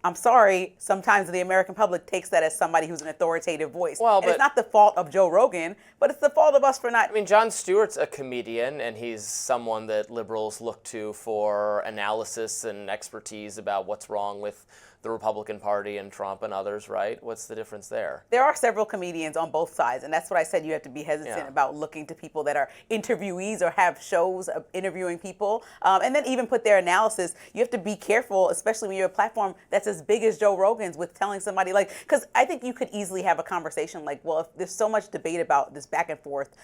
I'm sorry, sometimes the American public takes that as somebody who's an authoritative voice. Well, and it's not the fault of Joe Rogan, but it's the fault of us for not. I mean, Jon Stewart's a comedian, and he's someone that liberals look to for analysis and expertise about what's wrong with the Republican Party and Trump and others, right? What's the difference there? There are several comedians on both sides, and that's what I said. You have to be hesitant about looking to people that are interviewees or have shows of interviewing people, and then even put their analysis. You have to be careful, especially when you're a platform that's as big as Joe Rogan's, with telling somebody because I think you could easily have a conversation like, well, if there's so much debate about this back and forth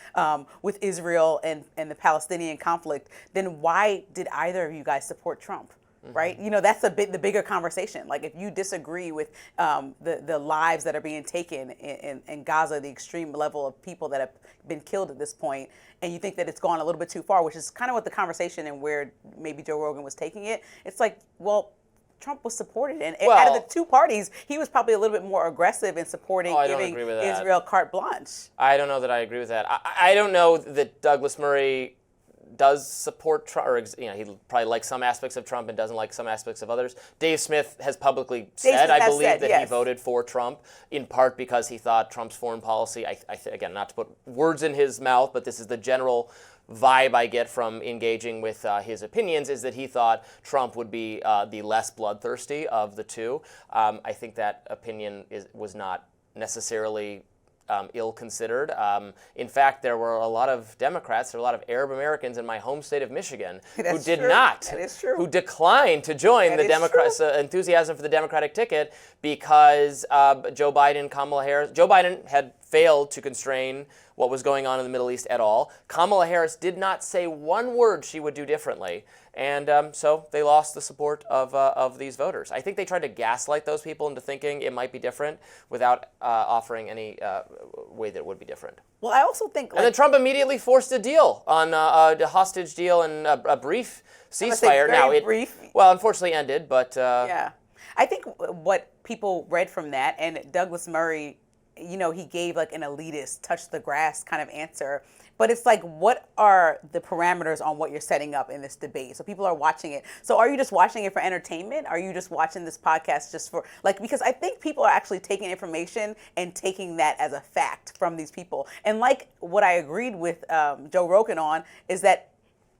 with Israel and the Palestinian conflict, then why did either of you guys support Trump? Right? That's the bigger conversation. Like if you disagree with the lives that are being taken in Gaza, the extreme level of people that have been killed at this point, and you think that it's gone a little bit too far, which is kind of what the conversation and where maybe Joe Rogan was taking it. It's like, well, Trump was supported, and out of the two parties, he was probably a little bit more aggressive in supporting giving Israel carte blanche. I don't know that I agree with that. I don't know that Douglas Murray does support Trump, or he probably likes some aspects of Trump and doesn't like some aspects of others. Dave Smith has publicly said, I believe, that he voted for Trump in part because he thought Trump's foreign policy, again, not to put words in his mouth, but this is the general vibe I get from engaging with his opinions, is that he thought Trump would be the less bloodthirsty of the two. I think that opinion was not necessarily ill-considered. In fact, there were a lot of Democrats, there were a lot of Arab Americans in my home state of Michigan who did not, who declined to join the Democrats' enthusiasm for the Democratic ticket because Joe Biden had failed to constrain what was going on in the Middle East at all. Kamala Harris did not say one word she would do differently. And so they lost the support of these voters. I think they tried to gaslight those people into thinking it might be different without offering any way that it would be different. Well, I also think... and then Trump immediately forced a deal on a hostage deal and a brief ceasefire. Now, brief. Well, unfortunately ended, but... yeah. I think what people read from that, and Douglas Murray, he gave like an elitist, touch the grass kind of answer. But it's like, what are the parameters on what you're setting up in this debate? So people are watching it. So are you just watching it for entertainment? Are you just watching this podcast just for, because I think people are actually taking information and taking that as a fact from these people. And like what I agreed with Joe Rogan on is that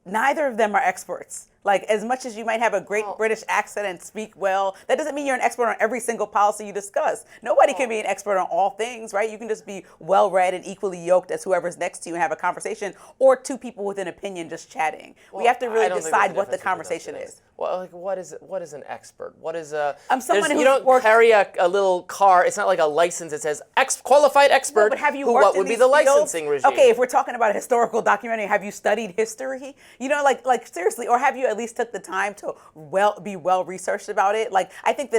neither of them are experts. Like, as much as you might have a great British accent and speak well, that doesn't mean you're an expert on every single policy you discuss. Nobody can be an expert on all things, right? You can just be well-read and equally yoked as whoever's next to you and have a conversation, or two people with an opinion just chatting. We have to really decide what the conversation is. Well, like, what is an expert? What is a? I'm someone who's you don't worked, carry a little car. It's not like a license that says qualified expert. No, but have you who, worked what in would be these the fields? licensing regime? Okay, if we're talking about a historical documentary, have you studied history? You know, like seriously, or have you at least took the time to be well researched about it? Like, I think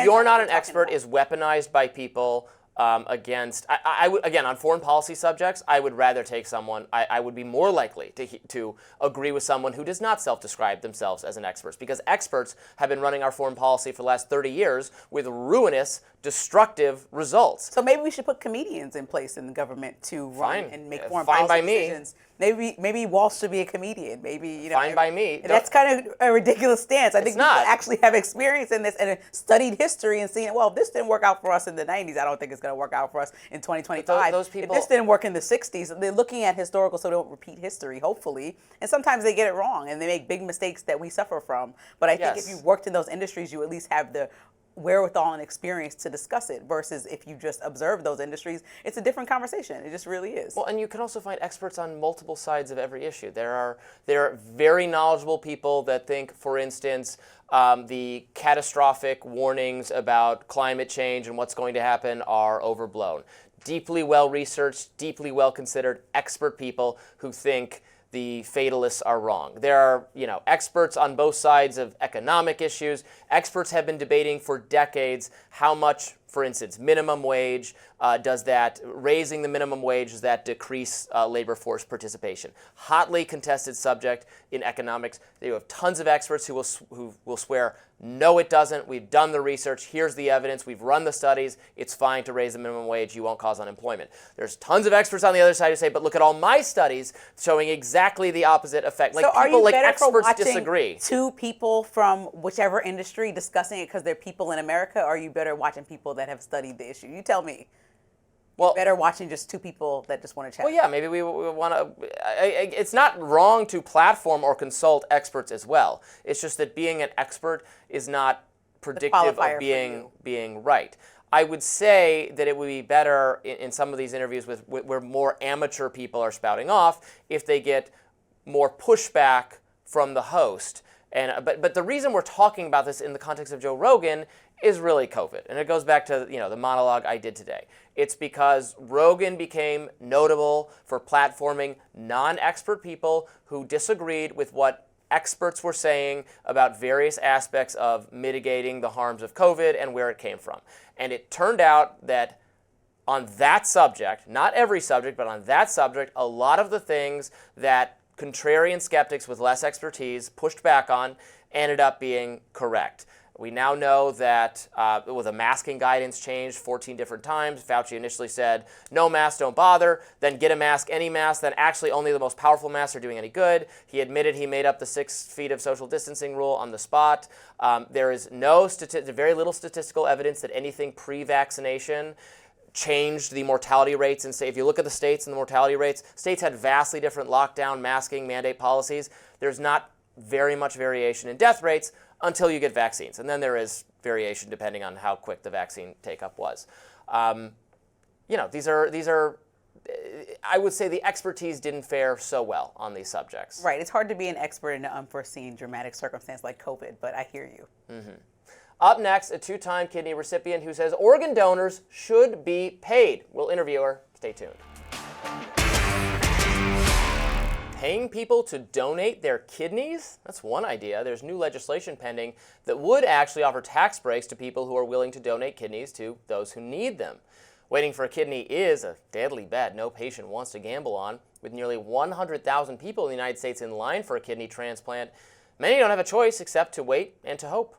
you're not an expert is weaponized by people. Against, I would, again, on foreign policy subjects, I would rather take someone, I would be more likely to agree with someone who does not self-describe themselves as an expert, because experts have been running our foreign policy for the last 30 years with ruinous, destructive results. So maybe we should put comedians in place in the government to run and make foreign Fine policy by me. decisions. Maybe Walsh should be a comedian. Maybe, you know. Fine by me. That's kind of a ridiculous stance. I think we not. actually have experience in this and studied history and seen, well, if this didn't work out for us in the 90s, I don't think it's going to work out for us in 2025. Those people, if this didn't work in the 60s, they're looking at historical so they don't repeat history, hopefully. And sometimes they get it wrong and they make big mistakes that we suffer from. But I think if you worked in those industries, you at least have the wherewithal and experience to discuss it, versus if you just observe those industries, it's a different conversation. It just really is. Well, and you can also find experts on multiple sides of every issue. There are very knowledgeable people that think, for instance, the catastrophic warnings about climate change and what's going to happen are overblown. Deeply well-researched, deeply well-considered expert people who think the fatalists are wrong. There are, experts on both sides of economic issues. Experts have been debating for decades how much, for instance, minimum wage, raising the minimum wage, does that decrease labor force participation? Hotly contested subject in economics. You have tons of experts who will swear, no, it doesn't. We've done the research. Here's the evidence. We've run the studies. It's fine to raise the minimum wage. You won't cause unemployment. There's tons of experts on the other side who say, but look at all my studies showing exactly the opposite effect. Like, so are you better experts for watching disagree. Two people from whichever industry discussing it because they're people in America, or are you better watching people that have studied the issue? You tell me. Well, better watching just two people that just want to chat. Well, yeah, maybe we want to. It's not wrong to platform or consult experts as well. It's just that being an expert is not predictive of being right. I would say that it would be better in some of these interviews where more amateur people are spouting off if they get more pushback from the host. But the reason we're talking about this in the context of Joe Rogan is really COVID. And it goes back to the monologue I did today. It's because Rogan became notable for platforming non-expert people who disagreed with what experts were saying about various aspects of mitigating the harms of COVID and where it came from. And it turned out that on that subject, not every subject, but on that subject, a lot of the things that contrarian skeptics with less expertise pushed back on ended up being correct. We now know that with a masking guidance changed 14 different times, Fauci initially said, no mask, don't bother, then get a mask, any mask, then actually only the most powerful masks are doing any good. He admitted he made up the 6 feet of social distancing rule on the spot. There is very little statistical evidence that anything pre-vaccination changed the mortality rates. And say, if you look at the states and the mortality rates, states had vastly different lockdown, masking, mandate policies. There's not very much variation in death rates until you get vaccines. And then there is variation depending on how quick the vaccine take-up was. These are, I would say the expertise didn't fare so well on these subjects. Right. It's hard to be an expert in an unforeseen dramatic circumstance like COVID, but I hear you. Mm-hmm. Up next, a 2-time kidney recipient who says organ donors should be paid. We'll interview her. Stay tuned. Paying people to donate their kidneys? That's one idea. There's new legislation pending that would actually offer tax breaks to people who are willing to donate kidneys to those who need them. Waiting for a kidney is a deadly bet no patient wants to gamble on. With nearly 100,000 people in the United States in line for a kidney transplant, many don't have a choice except to wait and to hope.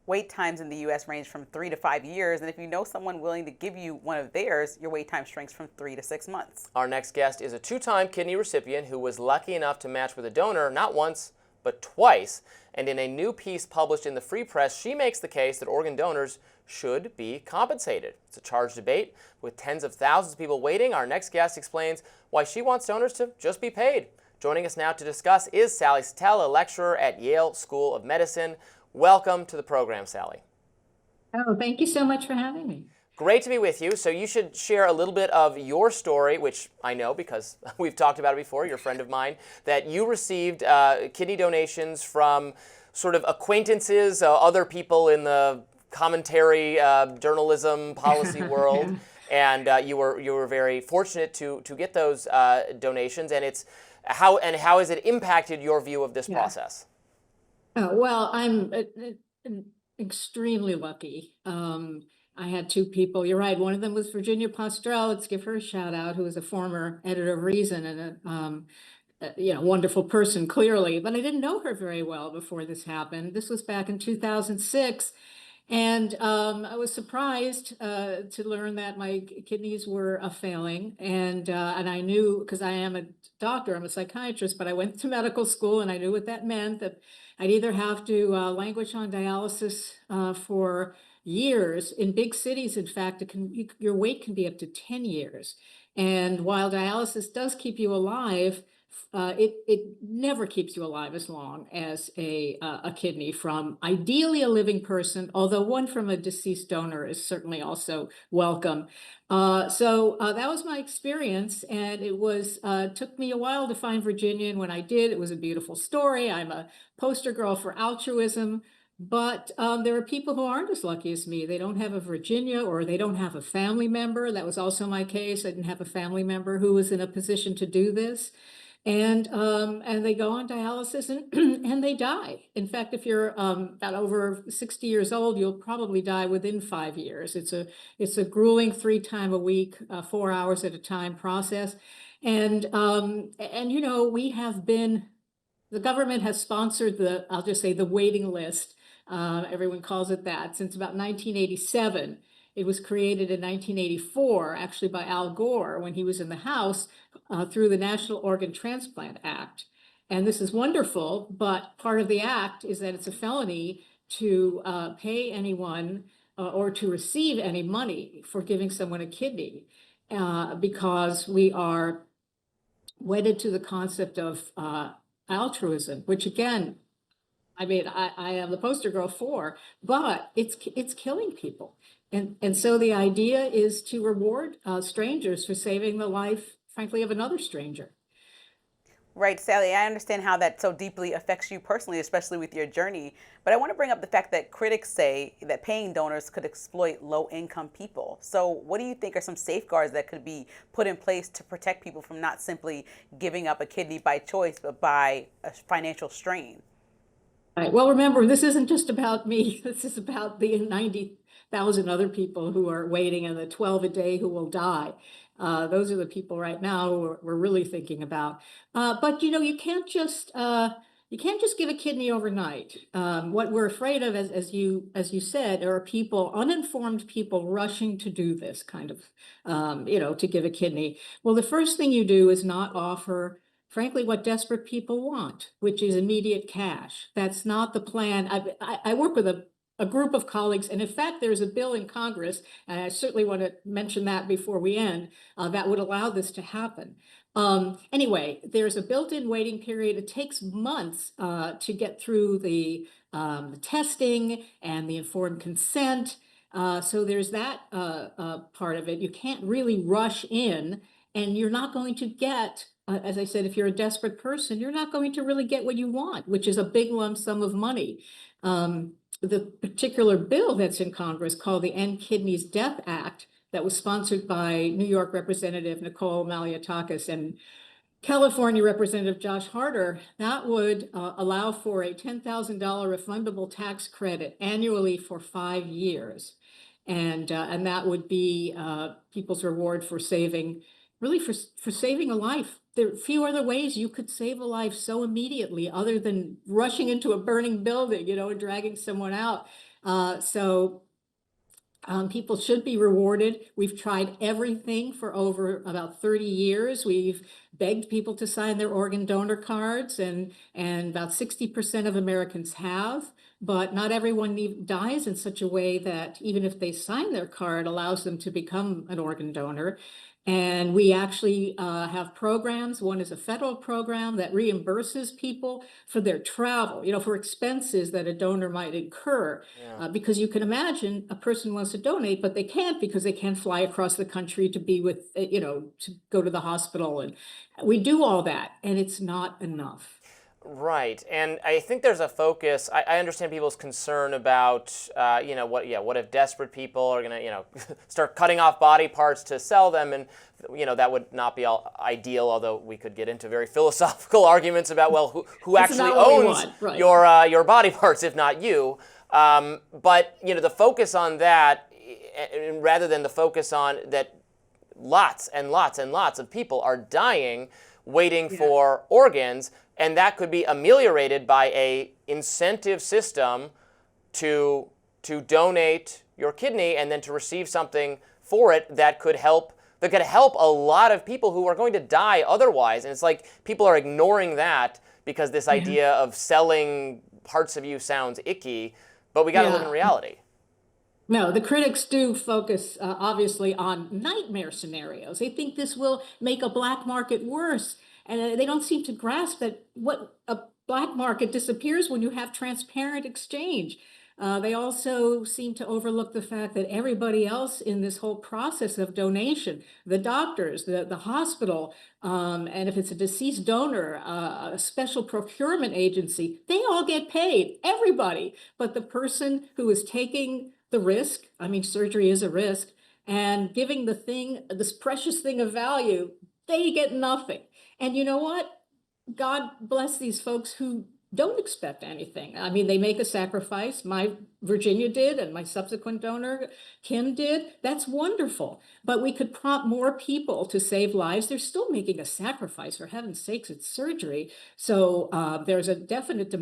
Wait times in the U.S. range from 3 to 5 years, and if you know someone willing to give you one of theirs, your wait time shrinks from 3 to 6 months. Our next guest is a 2-time kidney recipient who was lucky enough to match with a donor not once, but twice. And in a new piece published in the Free Press, she makes the case that organ donors should be compensated. It's a charged debate with tens of thousands of people waiting. Our next guest explains why she wants donors to just be paid. Joining us now to discuss is Sally Satel, a lecturer at Yale School of Medicine. Welcome to the program, Sally. Oh, thank you so much for having me. Great to be with you. So you should share a little bit of your story, which I know because we've talked about it before. You're a friend of mine, that you received kidney donations from sort of acquaintances, other people in the commentary, journalism, policy world, and you were very fortunate to get those donations. And how has it impacted your view of this process? Well, I'm extremely lucky. I had two people. You're right. One of them was Virginia Postrel. Let's give her a shout out, who was a former editor of Reason and a wonderful person, clearly. But I didn't know her very well before this happened. This was back in 2006. And I was surprised to learn that my kidneys were failing. And I knew, because I am a doctor, I'm a psychiatrist, but I went to medical school and I knew what that meant, that I'd either have to languish on dialysis for years. In big cities, in fact, your wait can be up to 10 years. And while dialysis does keep you alive, it never keeps you alive as long as a kidney from ideally a living person, although one from a deceased donor is certainly also welcome. So that was my experience, and it took me a while to find Virginia, and when I did, it was a beautiful story. I'm a poster girl for altruism. But there are people who aren't as lucky as me. They don't have a Virginia, or they don't have a family member. That was also my case. I didn't have a family member who was in a position to do this. And they go on dialysis and, and they die. In fact, if you're about over 60 years old, you'll probably die within 5 years. It's a grueling 3 times a week, 4 hours at a time process. And the government has sponsored I'll just say the waiting list. Everyone calls it that, since about 1987. It was created in 1984, actually by Al Gore when he was in the House, through the National Organ Transplant Act. And this is wonderful, but part of the act is that it's a felony to pay anyone or to receive any money for giving someone a kidney, because we are wedded to the concept of altruism, which again, I mean, I am the poster girl for, but it's killing people. And so the idea is to reward strangers for saving the life, frankly, of another stranger. Right, Sally, I understand how that so deeply affects you personally, especially with your journey. But I want to bring up the fact that critics say that paying donors could exploit low-income people. So what do you think are some safeguards that could be put in place to protect people from not simply giving up a kidney by choice, but by a financial strain? Right. Well, remember, this isn't just about me. This is about the 90,000 other people who are waiting and the 12 a day who will die. Those are the people right now who we're really thinking about. But you can't just give a kidney overnight. What we're afraid of, as you said, are uninformed people rushing to do this kind of, to give a kidney. Well, the first thing you do is not offer, frankly, what desperate people want, which is immediate cash. That's not the plan. I work with a group of colleagues, and in fact, there's a bill in Congress, and I certainly want to mention that before we end, that would allow this to happen. Anyway, there's a built-in waiting period. It takes months to get through the testing and the informed consent. So there's that part of it. You can't really rush in, and you're not going to get, as I said, if you're a desperate person, you're not going to really get what you want, which is a big lump sum of money. The particular bill that's in Congress, called the End Kidneys Death Act, that was sponsored by New York Representative Nicole Maliotakis and California Representative Josh Harder, that would allow for a $10,000 refundable tax credit annually for 5 years. And that would be people's reward for saving, really for saving a life. There are few other ways you could save a life so immediately other than rushing into a burning building, and dragging someone out. People should be rewarded. We've tried everything for over about 30 years. We've begged people to sign their organ donor cards, and about 60% of Americans have. but not everyone dies in such a way that even if they sign their card, allows them to become an organ donor. And we actually have programs. One is a federal program that reimburses people for their travel, for expenses that a donor might incur. Because you can imagine a person wants to donate, but they can't because they can't fly across the country to be with, to go to the hospital. And we do all that, and it's not enough. Right, and I think there's a focus. I understand people's concern about, what if desperate people are going to, start cutting off body parts to sell them, and that would not be ideal. Although we could get into very philosophical arguments about, well, who actually owns your body parts, if not you. But the focus on that, rather than the focus on that, lots and lots and lots of people are dying waiting for organs. And that could be ameliorated by a incentive system to donate your kidney and then to receive something for it that could help a lot of people who are going to die otherwise. And it's like people are ignoring that because this idea of selling parts of you sounds icky, but we got to live in reality. No, the critics do focus obviously on nightmare scenarios. They think this will make a black market worse. And they don't seem to grasp that what a black market disappears when you have transparent exchange. They also seem to overlook the fact that everybody else in this whole process of donation, the doctors, the hospital, and if it's a deceased donor, a special procurement agency, they all get paid, everybody. But the person who is taking the risk, surgery is a risk, and giving this precious thing of value, they get nothing. And you know what? God bless these folks who don't expect anything. They make a sacrifice. My Virginia did, and my subsequent donor, Kim, did. That's wonderful. But we could prompt more people to save lives. They're still making a sacrifice. For heaven's sakes, it's surgery. So there's a definite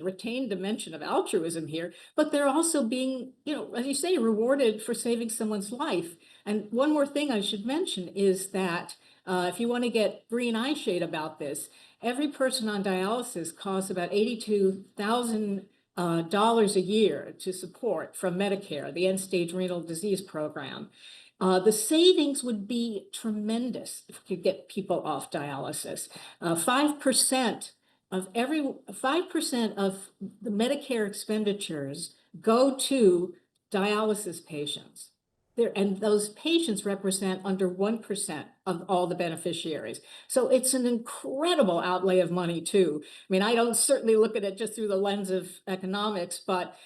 retained dimension of altruism here. But they're also being, as you say, rewarded for saving someone's life. And one more thing I should mention is that if you want to get green eye shade about this, every person on dialysis costs about $82,000 a year to support from Medicare, the end-stage renal disease program. The savings would be tremendous if we could get people off dialysis. 5% of the Medicare expenditures go to dialysis patients. And those patients represent under 1% of all the beneficiaries. So it's an incredible outlay of money too. I don't certainly look at it just through the lens of economics, but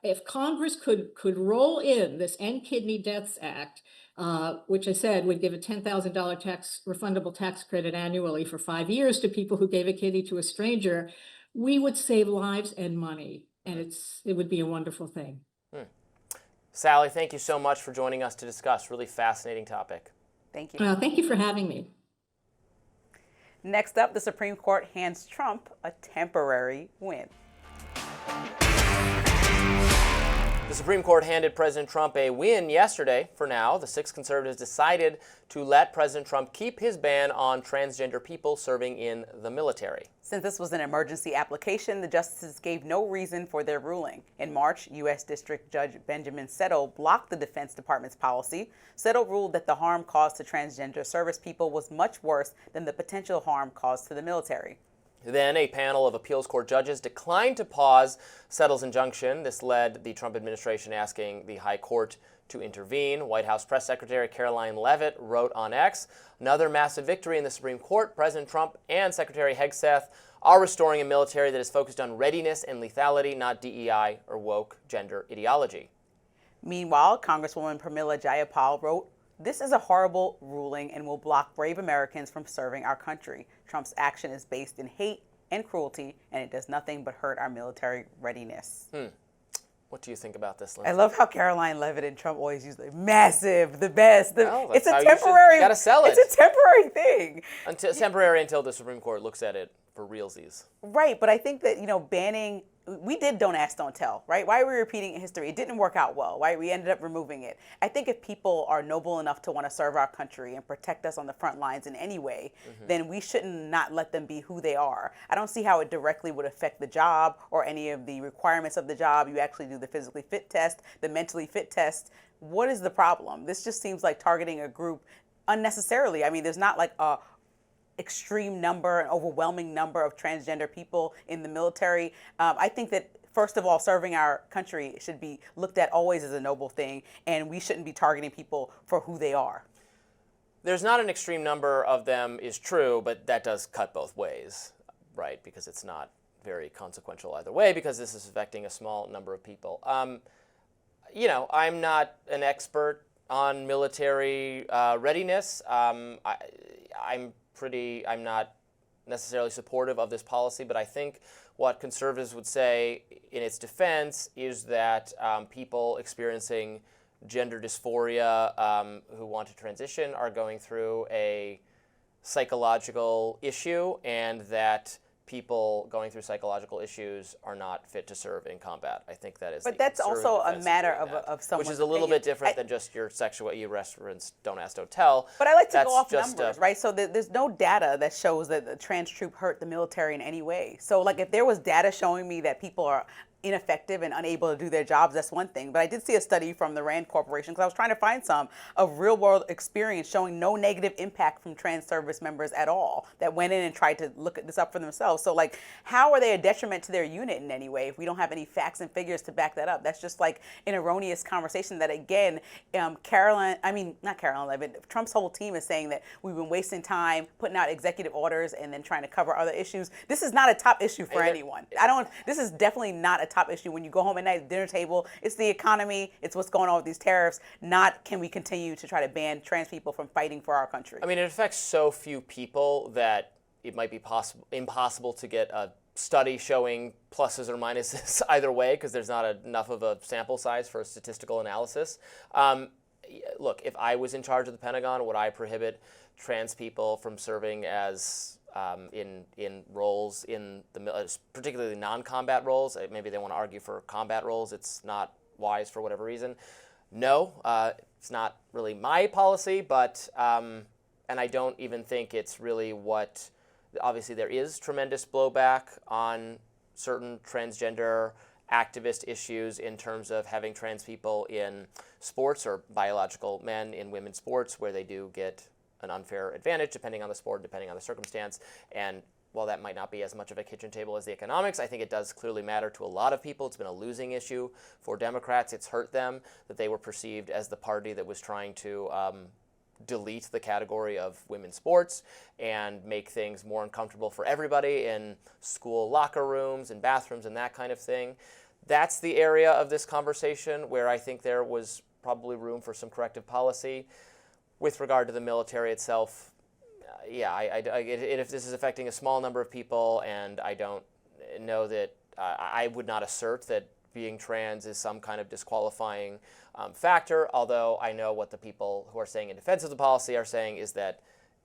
if Congress could roll in this End Kidney Deaths Act, which I said would give a $10,000 refundable tax credit annually for 5 years to people who gave a kidney to a stranger, we would save lives and money, and it would be a wonderful thing. Sally, thank you so much for joining us to discuss. Really fascinating topic. Thank you. Thank you for having me. Next up, the Supreme Court hands Trump a temporary win. The Supreme Court handed President Trump a win yesterday. For now, the 6 conservatives decided to let President Trump keep his ban on transgender people serving in the military. Since this was an emergency application, the justices gave no reason for their ruling. In March, U.S. District Judge Benjamin Satel blocked the Defense Department's policy. Satel ruled that the harm caused to transgender service people was much worse than the potential harm caused to the military. Then a panel of appeals court judges declined to pause Satel's injunction. This led the Trump administration asking the high court to intervene. White House Press Secretary Caroline Leavitt wrote on X, "Another massive victory in the Supreme Court. President Trump and Secretary Hegseth are restoring a military that is focused on readiness and lethality, not DEI or woke gender ideology." Meanwhile, Congresswoman Pramila Jayapal wrote, "This is a horrible ruling and will block brave Americans from serving our country. Trump's action is based in hate and cruelty, and it does nothing but hurt our military readiness." What do you think about this, Lindsey? I love how Caroline Leavitt and Trump always use the massive, the best. It's a how temporary. You gotta sell it. It's a temporary thing. Temporary until the Supreme Court looks at it for realsies. Right, but I think that banning we did Don't Ask, Don't Tell, right? Why are we repeating history? It didn't work out well, right? We ended up removing it. I think if people are noble enough to want to serve our country and protect us on the front lines in any way, then we shouldn't not let them be who they are. I don't see how it directly would affect the job or any of the requirements of the job. You actually do the physically fit test, the mentally fit test. What is the problem? This just seems like targeting a group unnecessarily. I mean, there's not like a extreme number, an overwhelming number of transgender people in the military. I think that, first of all, serving our country should be looked at always as a noble thing, and we shouldn't be targeting people for who they are. There's not an extreme number of them is true, but that does cut both ways, right? Because it's not very consequential either way, because this is affecting a small number of people. You know, I'm not an expert on military readiness. I'm not necessarily supportive of this policy, but I think what conservatives would say in its defense is that people experiencing gender dysphoria who want to transition are going through a psychological issue, and that people going through psychological issues are not fit to serve in combat. I think that is. But that's also a matter of someone's which is a little opinion. bit different than just your sexual. You reference Don't Ask, Don't Tell. But I like to That's go off just numbers, right? So there's no data that shows that the trans troop hurt the military in any way. So like if there was data showing me that people are ineffective and unable to do their jobs, that's one thing. But I did see a study from the Rand Corporation, because I was trying to find some, of real world experience showing no negative impact from trans service members at all, that went in and tried to look this up for themselves. So like, how are they a detriment to their unit in any way if we don't have any facts and figures to back that up? That's just like an erroneous conversation that, again, Trump's whole team is saying that we've been wasting time putting out executive orders and then trying to cover other issues. This is not a top issue for anyone. This is definitely not a top issue when you go home at night at the dinner table. It's the economy, it's what's going on with these tariffs, not can we continue to try to ban trans people from fighting for our country. I mean, it affects so few people that it might be impossible to get a study showing pluses or minuses either way, because there's not enough of a sample size for a statistical analysis. Look, if I was in charge of the Pentagon, would I prohibit trans people from serving as in roles in the particularly non-combat roles? Maybe they want to argue for combat roles. It's not wise for whatever reason. No, it's not really my policy, but and I don't even think it's really what. Obviously, there is tremendous blowback on certain transgender activist issues in terms of having trans people in sports, or biological men in women's sports, where they do get an unfair advantage depending on the sport, depending on the circumstance. And while that might not be as much of a kitchen table as the economics, I think it does clearly matter to a lot of people. It's been a losing issue for Democrats. It's hurt them that they were perceived as the party that was trying to delete the category of women's sports and make things more uncomfortable for everybody in school locker rooms and bathrooms and that kind of thing. That's the area of this conversation where I think there was probably room for some corrective policy. With regard to the military itself, if this is affecting a small number of people, and I don't know that, I would not assert that being trans is some kind of disqualifying factor, although I know what the people who are saying in defense of the policy are saying is that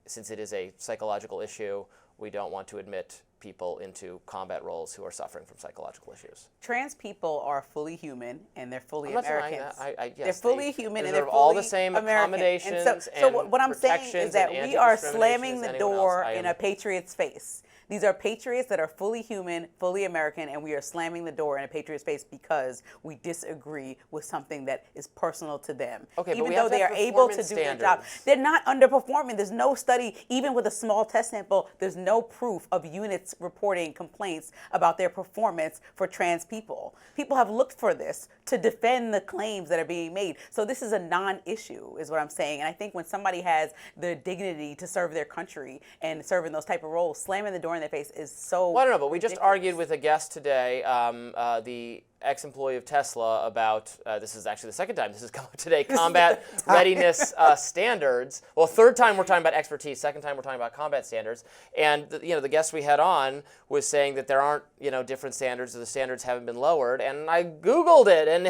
since it is a psychological issue, we don't want to admit people into combat roles who are suffering from psychological issues. Trans people are fully human and they're fully I'm not Americans. denying that. They're fully human and they're fully all the same American. accommodations. And so what I'm saying is that we are slamming the door in a patriot's face. These are patriots that are fully human, fully American, and we are slamming the door in a patriot's face because we disagree with something that is personal to them. Okay, even but we though have they to are have able to performance do their job. standards. They're not underperforming. There's no study, even with a small test sample, there's no proof of units reporting complaints about their performance for trans people. People have looked for this to defend the claims that are being made. So this is a non-issue, is what I'm saying. And I think when somebody has the dignity to serve their country and serve in those type of roles, slamming the door in their face is so Well, I don't know, but we just ridiculous. argued with a guest today, the ex-employee of Tesla, about, this is actually the second time this has come up today, combat readiness standards. Well, third time we're talking about expertise, second time we're talking about combat standards. And the guest we had on was saying that there aren't different standards, or the standards haven't been lowered. And I Googled it, and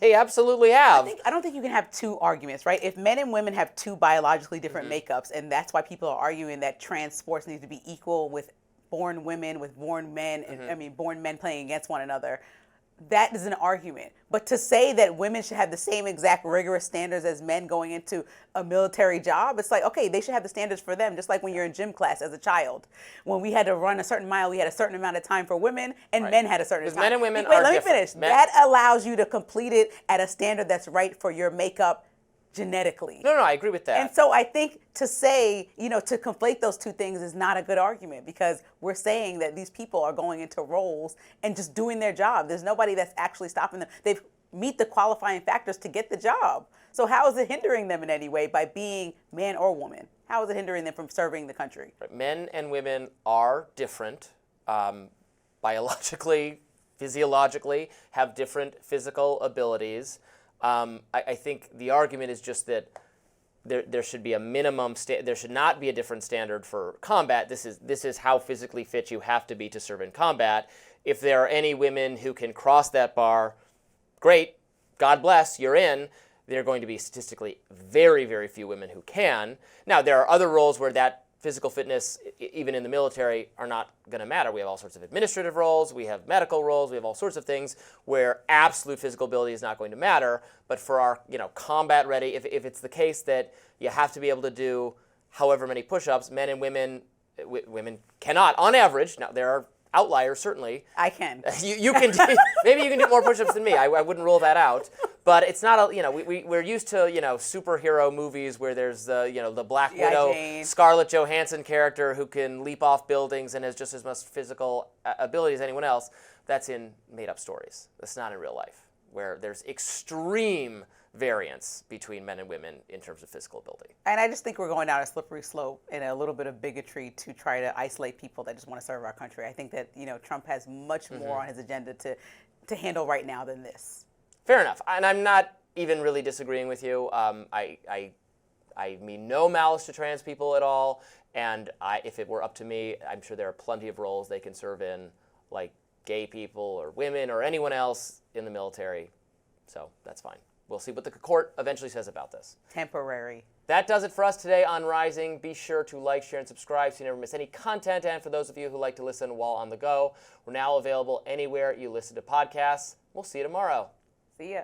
they absolutely have. I don't think you can have two arguments, right? If men and women have two biologically different makeups, and that's why people are arguing that trans sports need to be equal with born women with born men, and born men playing against one another. That is an argument. But to say that women should have the same exact rigorous standards as men going into a military job, it's like, okay, they should have the standards for them, just like when you're in gym class as a child. When we had to run a certain mile, we had a certain amount of time for women, and men had a certain time. Men and women Wait, are let me different. finish. That allows you to complete it at a standard that's right for your makeup genetically. No, I agree with that. And so I think to say, to conflate those two things is not a good argument, because we're saying that these people are going into roles and just doing their job. There's nobody that's actually stopping them. They meet the qualifying factors to get the job. So how is it hindering them in any way by being man or woman? How is it hindering them from serving the country? Men and women are different biologically, physiologically, have different physical abilities. I think the argument is just that there should be a minimum. There should not be a different standard for combat. This is how physically fit you have to be to serve in combat. If there are any women who can cross that bar, great. God bless. You're in. There are going to be statistically very, very few women who can. Now, there are other roles where that physical fitness, even in the military, are not going to matter. We have all sorts of administrative roles, we have medical roles, we have all sorts of things where absolute physical ability is not going to matter. But for our, combat ready, if it's the case that you have to be able to do however many push-ups, men and women cannot, on average. Now there are outliers, certainly. I can. You can. Maybe you can do more push-ups than me. I wouldn't rule that out. But it's not we're used to superhero movies where there's the Black Widow, Jane. Scarlett Johansson character who can leap off buildings and has just as much physical ability as anyone else. That's in made-up stories. That's not in real life, where there's extreme variance between men and women in terms of physical ability. And I just think we're going down a slippery slope and a little bit of bigotry to try to isolate people that just want to serve our country. I think that Trump has much more on his agenda to handle right now than this. Fair enough, and I'm not even really disagreeing with you. I mean no malice to trans people at all, and if it were up to me, I'm sure there are plenty of roles they can serve in, like gay people or women or anyone else in the military. So that's fine. We'll see what the court eventually says about this. Temporary. That does it for us today on Rising. Be sure to like, share, and subscribe so you never miss any content. And for those of you who like to listen while on the go, we're now available anywhere you listen to podcasts. We'll see you tomorrow. See ya.